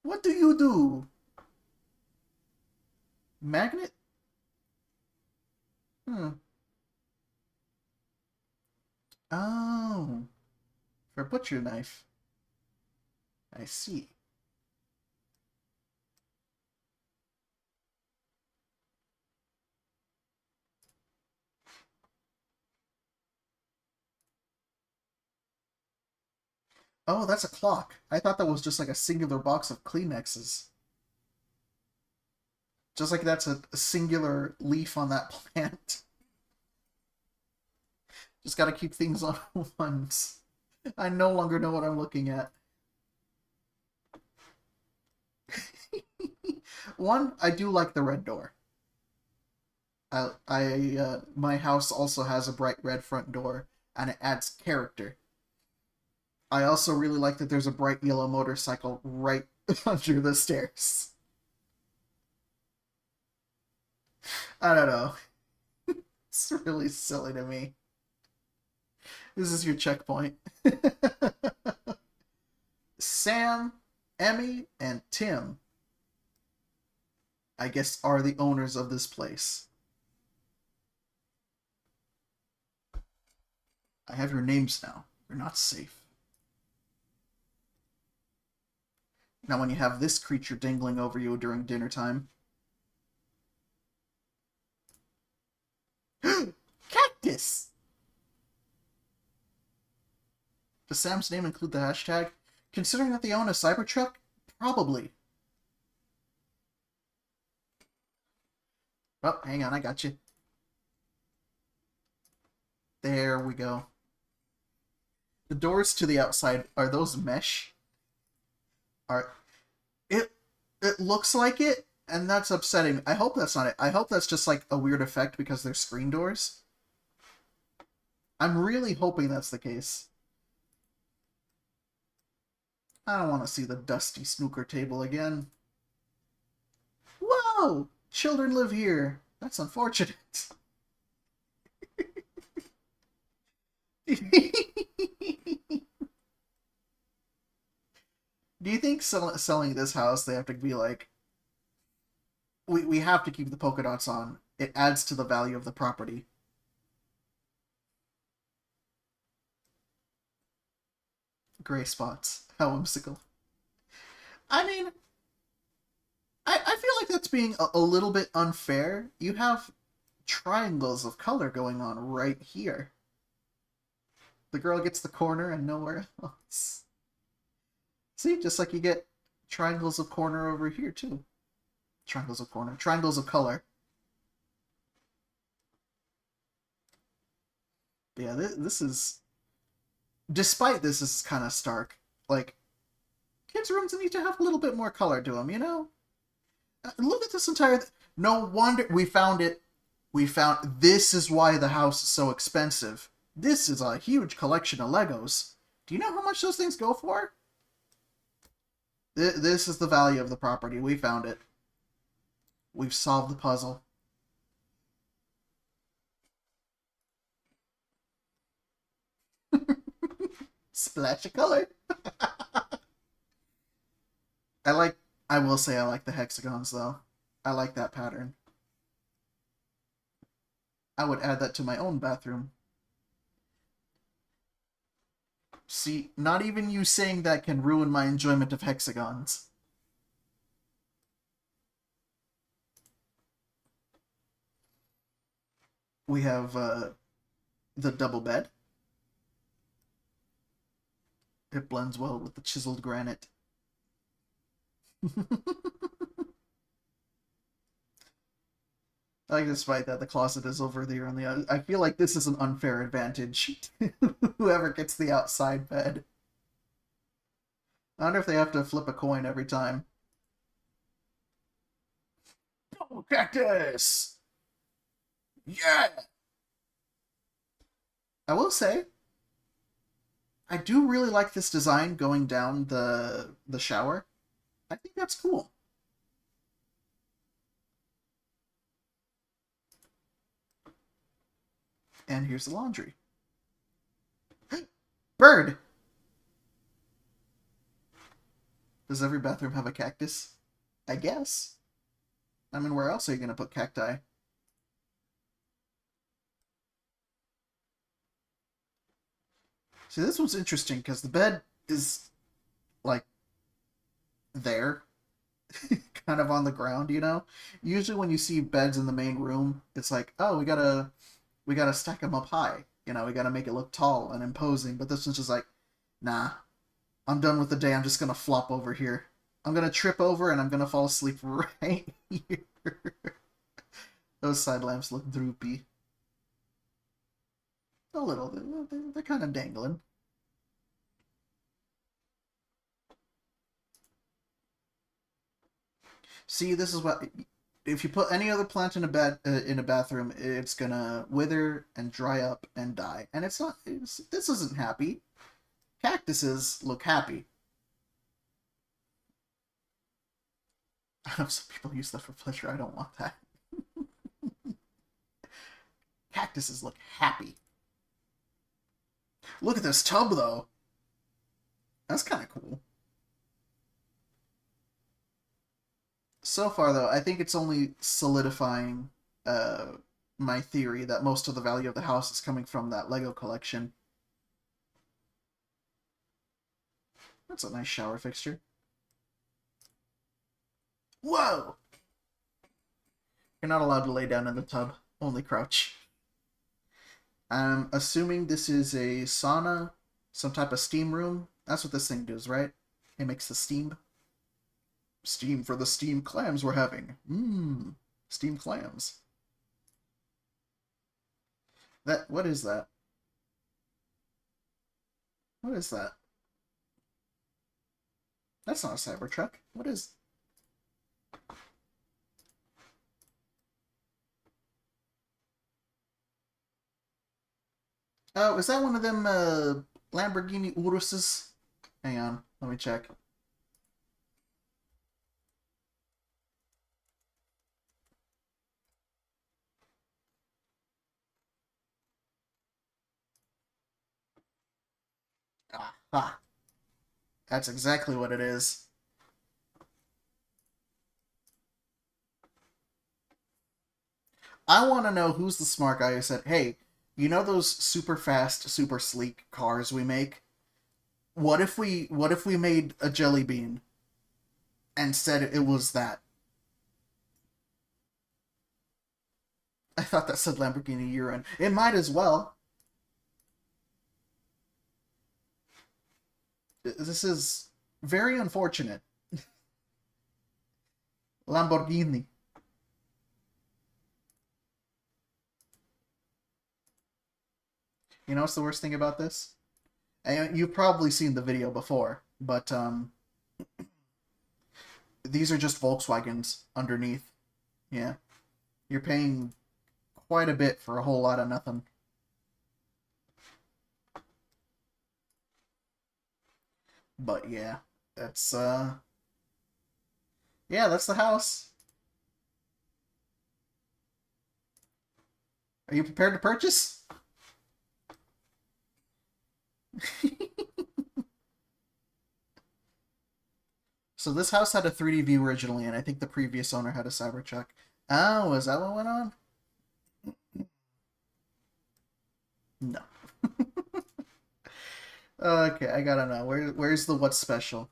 Speaker 1: What do you do? Magnet? Hmm. Oh. For a butcher knife. I see. Oh, that's a clock. I thought that was just like a singular box of Kleenexes. Just like that's a singular leaf on that plant. Just gotta keep things on ones. I no longer know what I'm looking at. One, I do like the red door. My house also has a bright red front door, and it adds character. I also really like that there's a bright yellow motorcycle right under the stairs. I don't know. It's really silly to me. This is your checkpoint. Sam, Emmy, and Tim, I guess, are the owners of this place. I have your names now. You're not safe. Now, when you have this creature dangling over you during dinner time. Cactus! Does Sam's name include the hashtag? Considering that they own a Cybertruck? Probably. Oh, hang on, I got you. There we go. The doors to the outside, are those mesh? Are it looks like it, and that's upsetting. I hope that's not it. I hope that's just like a weird effect because they're screen doors. I'm really hoping that's the case. I don't want to see the dusty snooker table again. Whoa! Children live here. That's unfortunate. Do you think selling this house, they have to be like, we have to keep the polka dots on. It adds to the value of the property. Gray spots. How whimsical. I mean, I feel like that's being a little bit unfair. You have triangles of color going on right here. The girl gets the corner and nowhere else. See, just like you get triangles of corner over here, too. Triangles of corner. Triangles of color. But yeah, this is... Despite this is kind of stark. Like, kids' rooms need to have a little bit more color to them, you know? Look at this entire... No wonder... We found it. We found... This is why the house is so expensive. This is a huge collection of Legos. Do you know how much those things go for? This is the value of the property. We found it. We've solved the puzzle. Splash of color. I will say I like the hexagons, though. I like that pattern. I would add that to my own bathroom. See, not even you saying that can ruin my enjoyment of hexagons. We have the double bed. It blends well with the chiseled granite. I like despite that the closet is over there on the... I feel like this is an unfair advantage. Whoever gets the outside bed. I wonder if they have to flip a coin every time. Oh, cactus! Yeah! I will say, I do really like this design going down the shower. I think that's cool. And here's the laundry. Bird! Does every bathroom have a cactus? I guess. I mean, where else are you going to put cacti? See, this one's interesting because the bed is, like, there. Kind of on the ground, you know? Usually when you see beds in the main room, it's like, oh, we gotta stack them up high. You know, we gotta make it look tall and imposing. But this one's just like, nah, I'm done with the day. I'm just gonna flop over here. I'm gonna trip over and I'm gonna fall asleep right here. Those side lamps look droopy. A little. They're kind of dangling. See, this is what... If you put any other plant in a bathroom, it's gonna wither and dry up and die. And it's not... this isn't happy. Cactuses look happy. I know some people use that for pleasure. I don't want that. Cactuses look happy. Look at this tub, though. That's kind of cool. So far, though, I think it's only solidifying my theory that most of the value of the house is coming from that Lego collection. That's a nice shower fixture. Whoa! You're not allowed to lay down in the tub. Only crouch. I'm assuming this is a sauna, some type of steam room. That's what this thing does, right? It makes the steam. Steam for the steamed clams we're having. Mmm. Steamed clams. What is that? What is that? That's not a Cybertruck. What is... Oh, is that one of them Lamborghini Uruses? Hang on, let me check. Ah, that's exactly what it is. I want to know who's the smart guy who said, "Hey, you know those super fast, super sleek cars we make? What if we made a jelly bean and said it was that?" I thought that said Lamborghini urine. It might as well. This is very unfortunate. Lamborghini. You know what's the worst thing about this? And you've probably seen the video before, but these are just Volkswagens underneath. Yeah. You're paying quite a bit for a whole lot of nothing. But yeah, that's yeah, that's the house. Are you prepared to purchase? So this house had a 3D view originally, and I think the previous owner had a Cybertruck. Oh, is that what went on? No. Okay, I gotta know. Where's the what's special?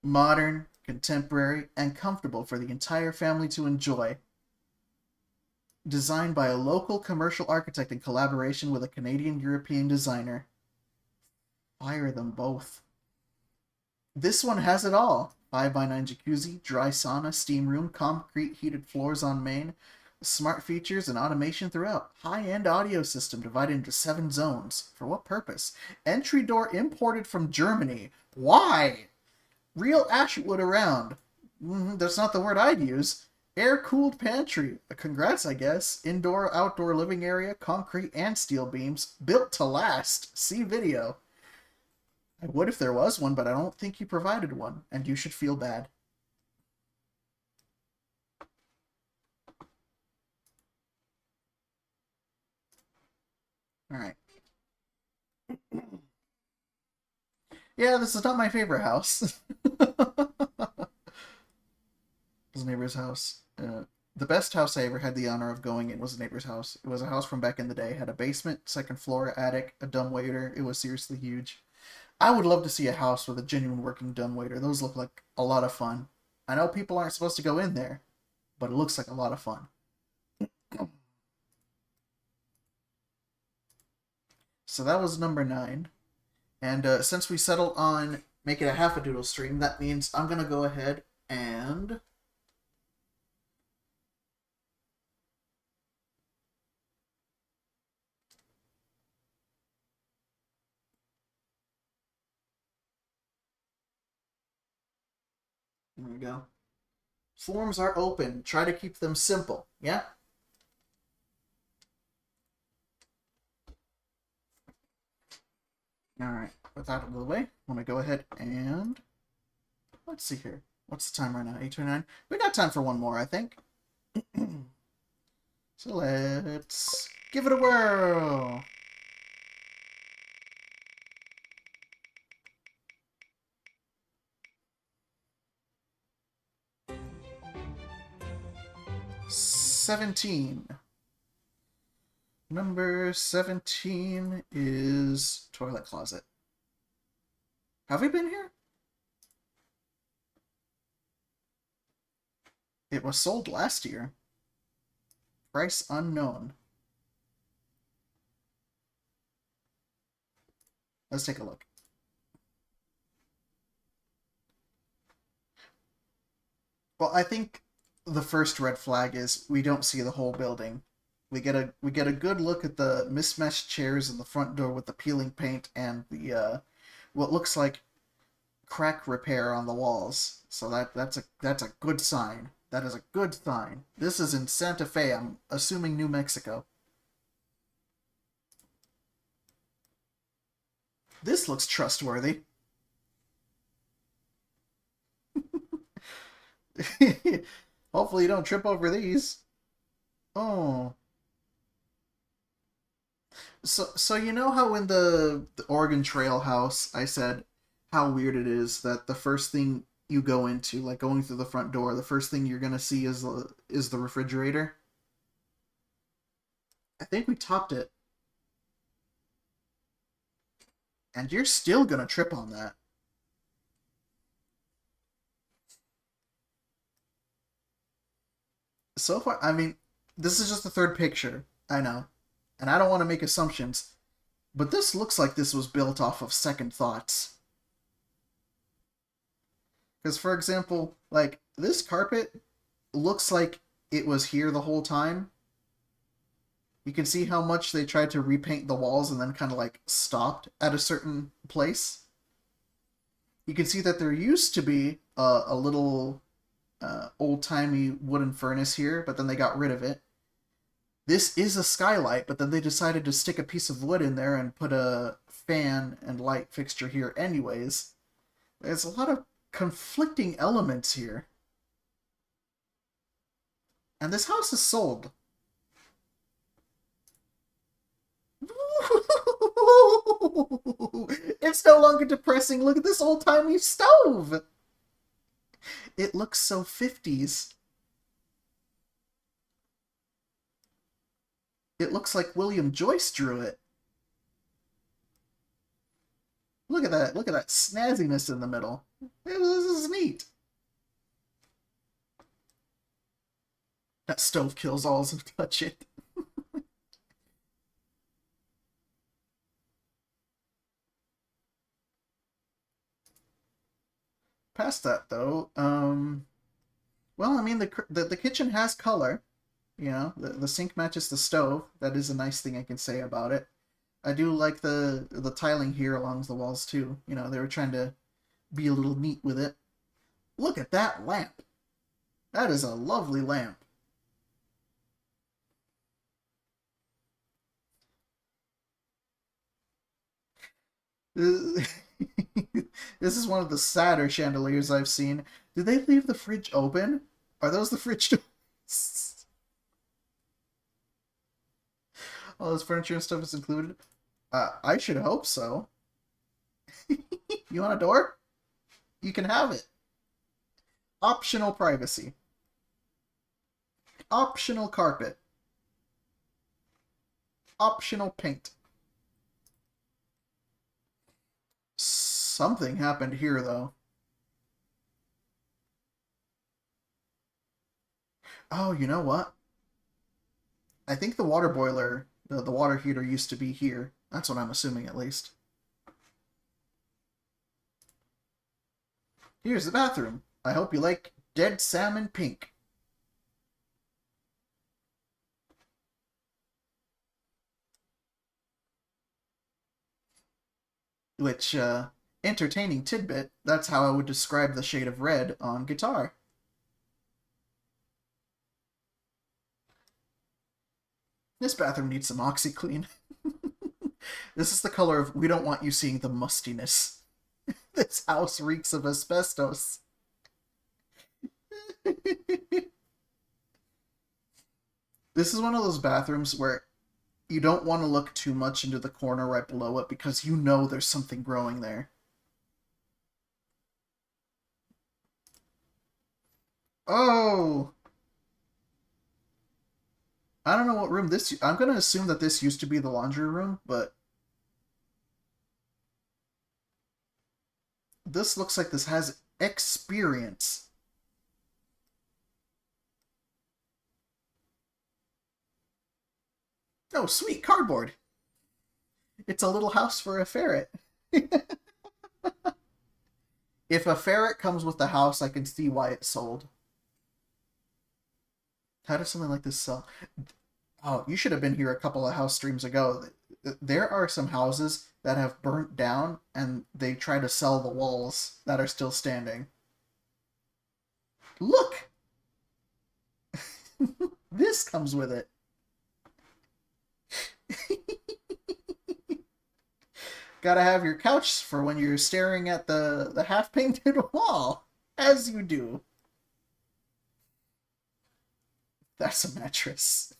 Speaker 1: Modern, contemporary, and comfortable for the entire family to enjoy. Designed by a local commercial architect in collaboration with a Canadian-European designer. Fire them both. This one has it all. 5x9 jacuzzi, dry sauna, steam room, concrete heated floors on main, smart features and automation throughout. High-end audio system divided into 7 zones. For what purpose? Entry door imported from Germany. Why? Real ash wood around. That's not the word I'd use. Air-cooled pantry. Congrats, I guess. Indoor-outdoor living area, concrete and steel beams. Built to last. See video. I would if there was one, but I don't think you provided one, and you should feel bad. Alright. Yeah, this is not my favorite house. His neighbor's house. The best house I ever had the honor of going in was a neighbor's house. It was a house from back in the day. It had a basement, second floor, attic, a dumbwaiter. It was seriously huge. I would love to see a house with a genuine working dumbwaiter. Those look like a lot of fun. I know people aren't supposed to go in there, but it looks like a lot of fun. So that was number 9. And since we settled on making a half a doodle stream, that means I'm going to go ahead and... There we go. Forms are open. Try to keep them simple. Yeah? Alright. With that out of the way, I'm going to go ahead and... Let's see here. What's the time right now? 8:29? We got time for one more, I think. So let's give it a whirl. $17. Number 17 is toilet closet. Have we been here? It was sold last year. Price unknown. Let's take a look. Well, I think the first red flag is we don't see the whole building. We get a good look at the mismatched chairs in the front door with the peeling paint and the what looks like crack repair on the walls. So that's a good sign. That is a good sign. This is in Santa Fe. I'm assuming New Mexico. This looks trustworthy. Hopefully you don't trip over these. Oh. So you know how in the Oregon Trail house I said how weird it is that the first thing you go into, like going through the front door, the first thing you're gonna see is the refrigerator. I think we topped it. And you're still gonna trip on that. So far, I mean, this is just the third picture. I know. And I don't want to make assumptions, but this looks like this was built off of second thoughts. Because, for example, like, this carpet looks like it was here the whole time. You can see how much they tried to repaint the walls and then kind of, like, stopped at a certain place. You can see that there used to be a little old-timey wooden furnace here, but then they got rid of it. This is a skylight, but then they decided to stick a piece of wood in there and put a fan and light fixture here anyways. There's a lot of conflicting elements here. And this house is sold. It's no longer depressing. Look at this old-timey stove. It looks so 50s. It looks like William Joyce drew it. Look at that. Look at that snazziness in the middle. This is neat. That stove kills all who touch it. Past that, though, well, I mean, the kitchen has color. You know, the sink matches the stove. That is a nice thing I can say about it. I do like the tiling here along the walls, too. You know, they were trying to be a little neat with it. Look at that lamp. That is a lovely lamp. This is one of the sadder chandeliers I've seen. Did they leave the fridge open? Are those the fridge doors? All this furniture and stuff is included? I should hope so. You want a door? You can have it. Optional privacy. Optional carpet. Optional paint. Something happened here, though. Oh, you know what? I think the water boiler, the water heater used to be here. That's what I'm assuming, at least. Here's the bathroom. I hope you like dead salmon pink. Which, entertaining tidbit, that's how I would describe the shade of red on guitar. This bathroom needs some OxyClean. This is the color of, we don't want you seeing the mustiness. This house reeks of asbestos. This is one of those bathrooms where you don't want to look too much into the corner right below it because you know there's something growing there. Oh! I don't know what room this... I'm going to assume that this used to be the laundry room, but... This looks like this has experience. Oh, sweet, cardboard. It's a little house for a ferret. If a ferret comes with the house, I can see why it's sold. How does something like this sell? Oh, you should have been here a couple of house streams ago. There are some houses that have burnt down, and they try to sell the walls that are still standing. Look! This comes with it. Gotta have your couch for when you're staring at the half-painted wall. As you do. That's a mattress.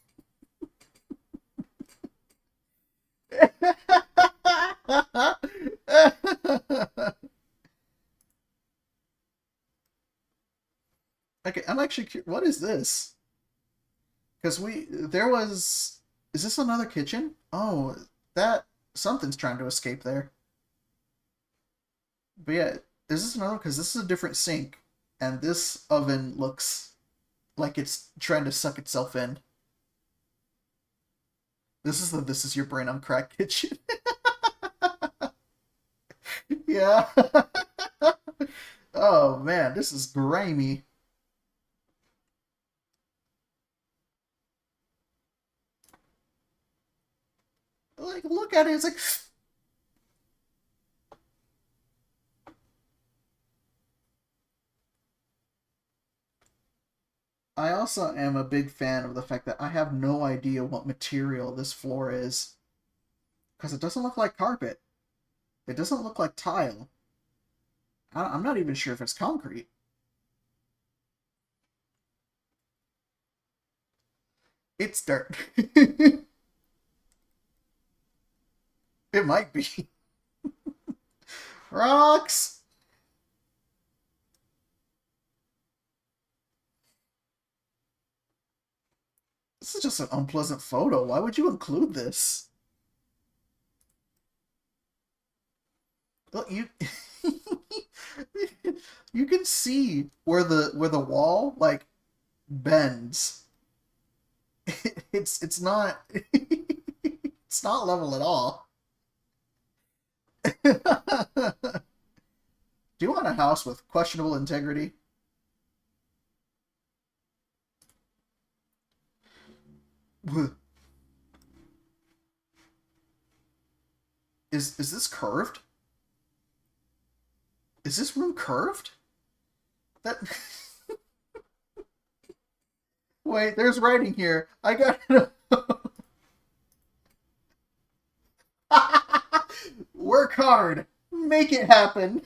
Speaker 1: check it. I'm actually what is this? Because there was, is this another kitchen? Oh, that, something's trying to escape there. But yeah, is this another? Because this is a different sink, and this oven looks like it's trying to suck itself in. This is your brain on crack kitchen. Yeah. Oh man, this is grimy. Like, look at it. It's like, I also am a big fan of the fact that I have no idea what material this floor is. Because it doesn't look like carpet. It doesn't look like tile. I'm not even sure if it's concrete. It's dirt. It might be. Rocks! This is just an unpleasant photo. Why would you include this? Look, you you can see where the wall like bends. It's not it's not level at all. Do you want a house with questionable integrity? Is this curved? Is this room curved? That Wait, there's writing here. I got it. Work hard. Make it happen.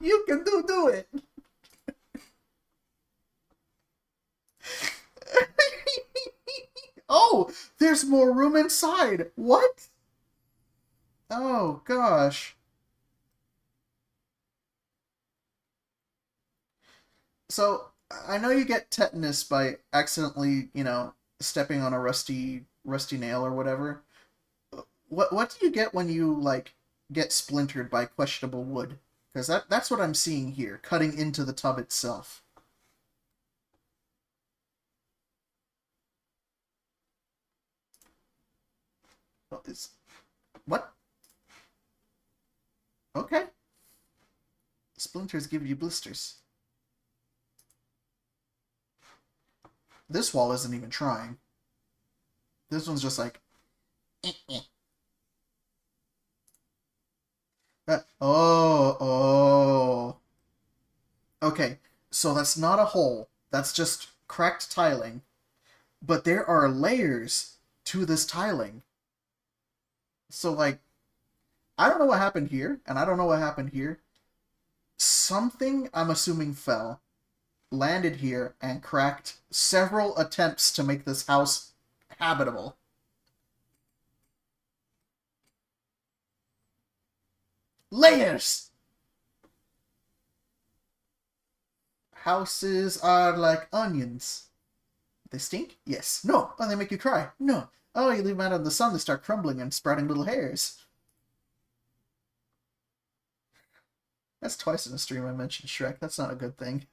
Speaker 1: You can do it. Oh, there's more room inside. What? Oh gosh. So I know you get tetanus by accidentally, stepping on a rusty nail or whatever. What do you get when you like get splintered by questionable wood? Because that's what I'm seeing here, cutting into the tub itself. What? Okay. Splinters give you blisters. This wall isn't even trying. This one's just like, oh. Okay, so that's not a hole. That's just cracked tiling. But there are layers to this tiling. So, like, I don't know what happened here, and I don't know what happened here. Something, I'm assuming, fell, landed here, and cracked several attempts to make this house habitable. Layers! Houses are like onions. They stink? Yes. No. Oh, they make you cry? No. Oh, you leave them out in the sun, they start crumbling and sprouting little hairs. That's twice in a stream I mentioned Shrek. That's not a good thing.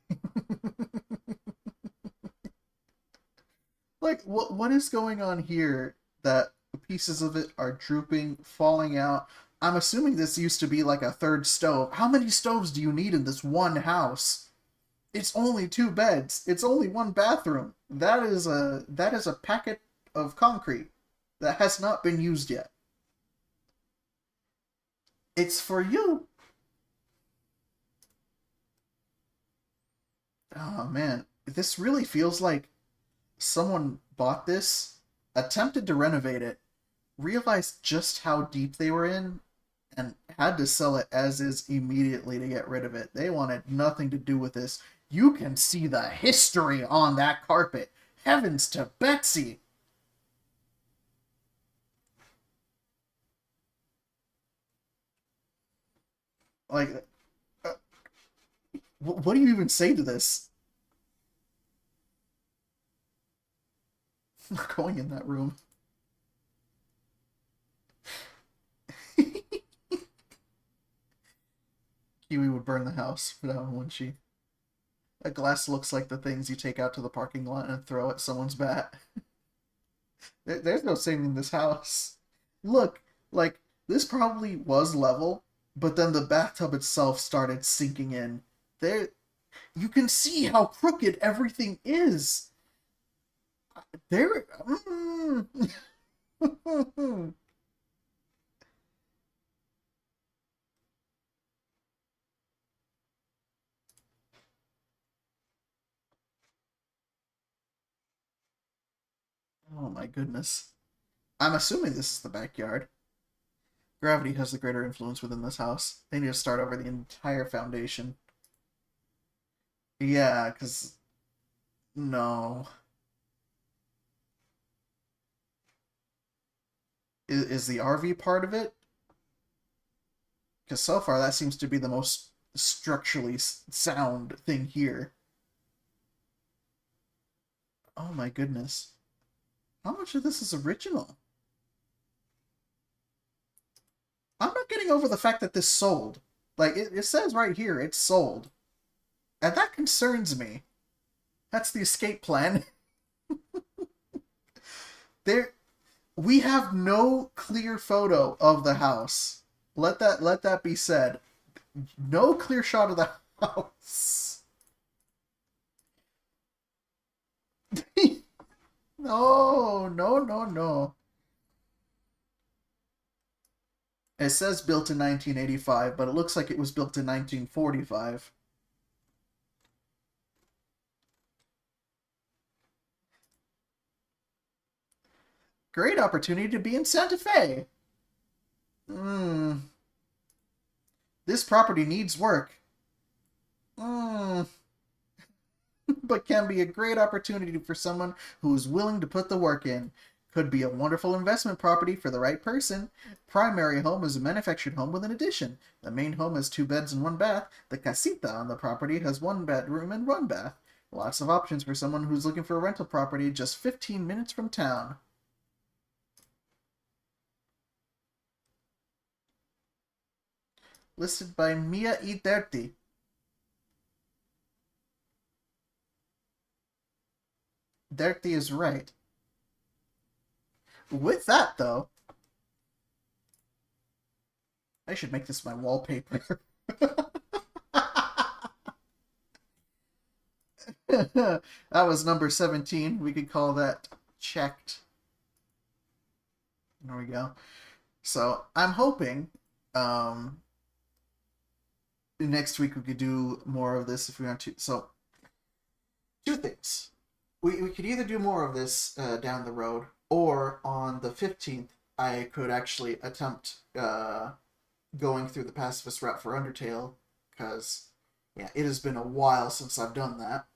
Speaker 1: Like, what is going on here that pieces of it are drooping, falling out? I'm assuming this used to be like a third stove. How many stoves do you need in this one house? It's only 2 beds. It's only 1 bathroom. That is a packet of concrete that has not been used yet. It's for you. Oh man, this really feels like someone bought this, attempted to renovate it, realized just how deep they were in and had to sell it as is immediately to get rid of it. They wanted nothing to do with this. You can see the history on that carpet. Heavens to Betsy! Like, uh, what do you even say to this? I'm not going in that room. Kiwi would burn the house for that one, wouldn't she? That glass looks like the things you take out to the parking lot and throw at someone's bat. There's no saving this house. Look, like, this probably was level, but then the bathtub itself started sinking in. There, you can see how crooked everything is. There. Oh my goodness. I'm assuming this is the backyard. Gravity has the greater influence within this house. They need to start over the entire foundation. Yeah, because... No. Is the RV part of it? Because so far that seems to be the most structurally sound thing here. Oh my goodness. How much of this is original? I'm not getting over the fact that this sold. Like, it says right here, it's sold. And that concerns me. That's the escape plan. There, we have no clear photo of the house. Let that be said. No clear shot of the house. No, no, no, no. It says built in 1985, but it looks like it was built in 1945. Great opportunity to be in Santa Fe. This property needs work. But can be a great opportunity for someone who is willing to put the work in. Could be a wonderful investment property for the right person. Primary home is a manufactured home with an addition. The main home has 2 beds and 1 bath. The casita on the property has 1 bedroom and 1 bath. Lots of options for someone who's looking for a rental property just 15 minutes from town. Listed by Mia E. Dirty. Dirty is right. With that, though, I should make this my wallpaper. That was number 17. We could call that checked. There we go. So I'm hoping next week we could do more of this if we want to. So 2 things. We could either do more of this down the road, or on the 15th I could actually attempt going through the pacifist route for Undertale, because yeah, it has been a while since I've done that.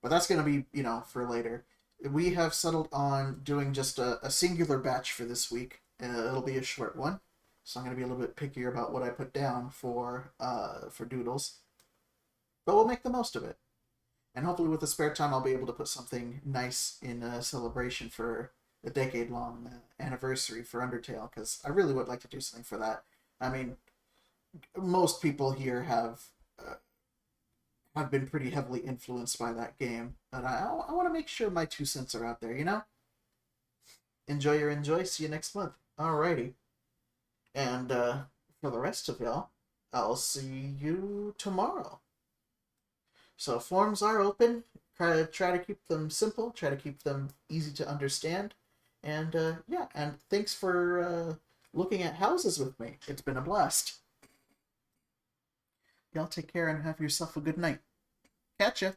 Speaker 1: But that's going to be, for later. We have settled on doing just a singular batch for this week. It'll be a short one, so I'm going to be a little bit pickier about what I put down for doodles. But we'll make the most of it. And hopefully with the spare time I'll be able to put something nice in a celebration for the decade-long anniversary for Undertale, because I really would like to do something for that. I mean, most people here have been pretty heavily influenced by that game, but I want to make sure my 2 cents are out there, Enjoy your enjoy. See you next month. Alrighty. And for the rest of y'all, I'll see you tomorrow. So forums are open. Try to keep them simple. Try to keep them easy to understand. And yeah, and thanks for looking at houses with me. It's been a blast. Y'all take care and have yourself a good night. Catch ya.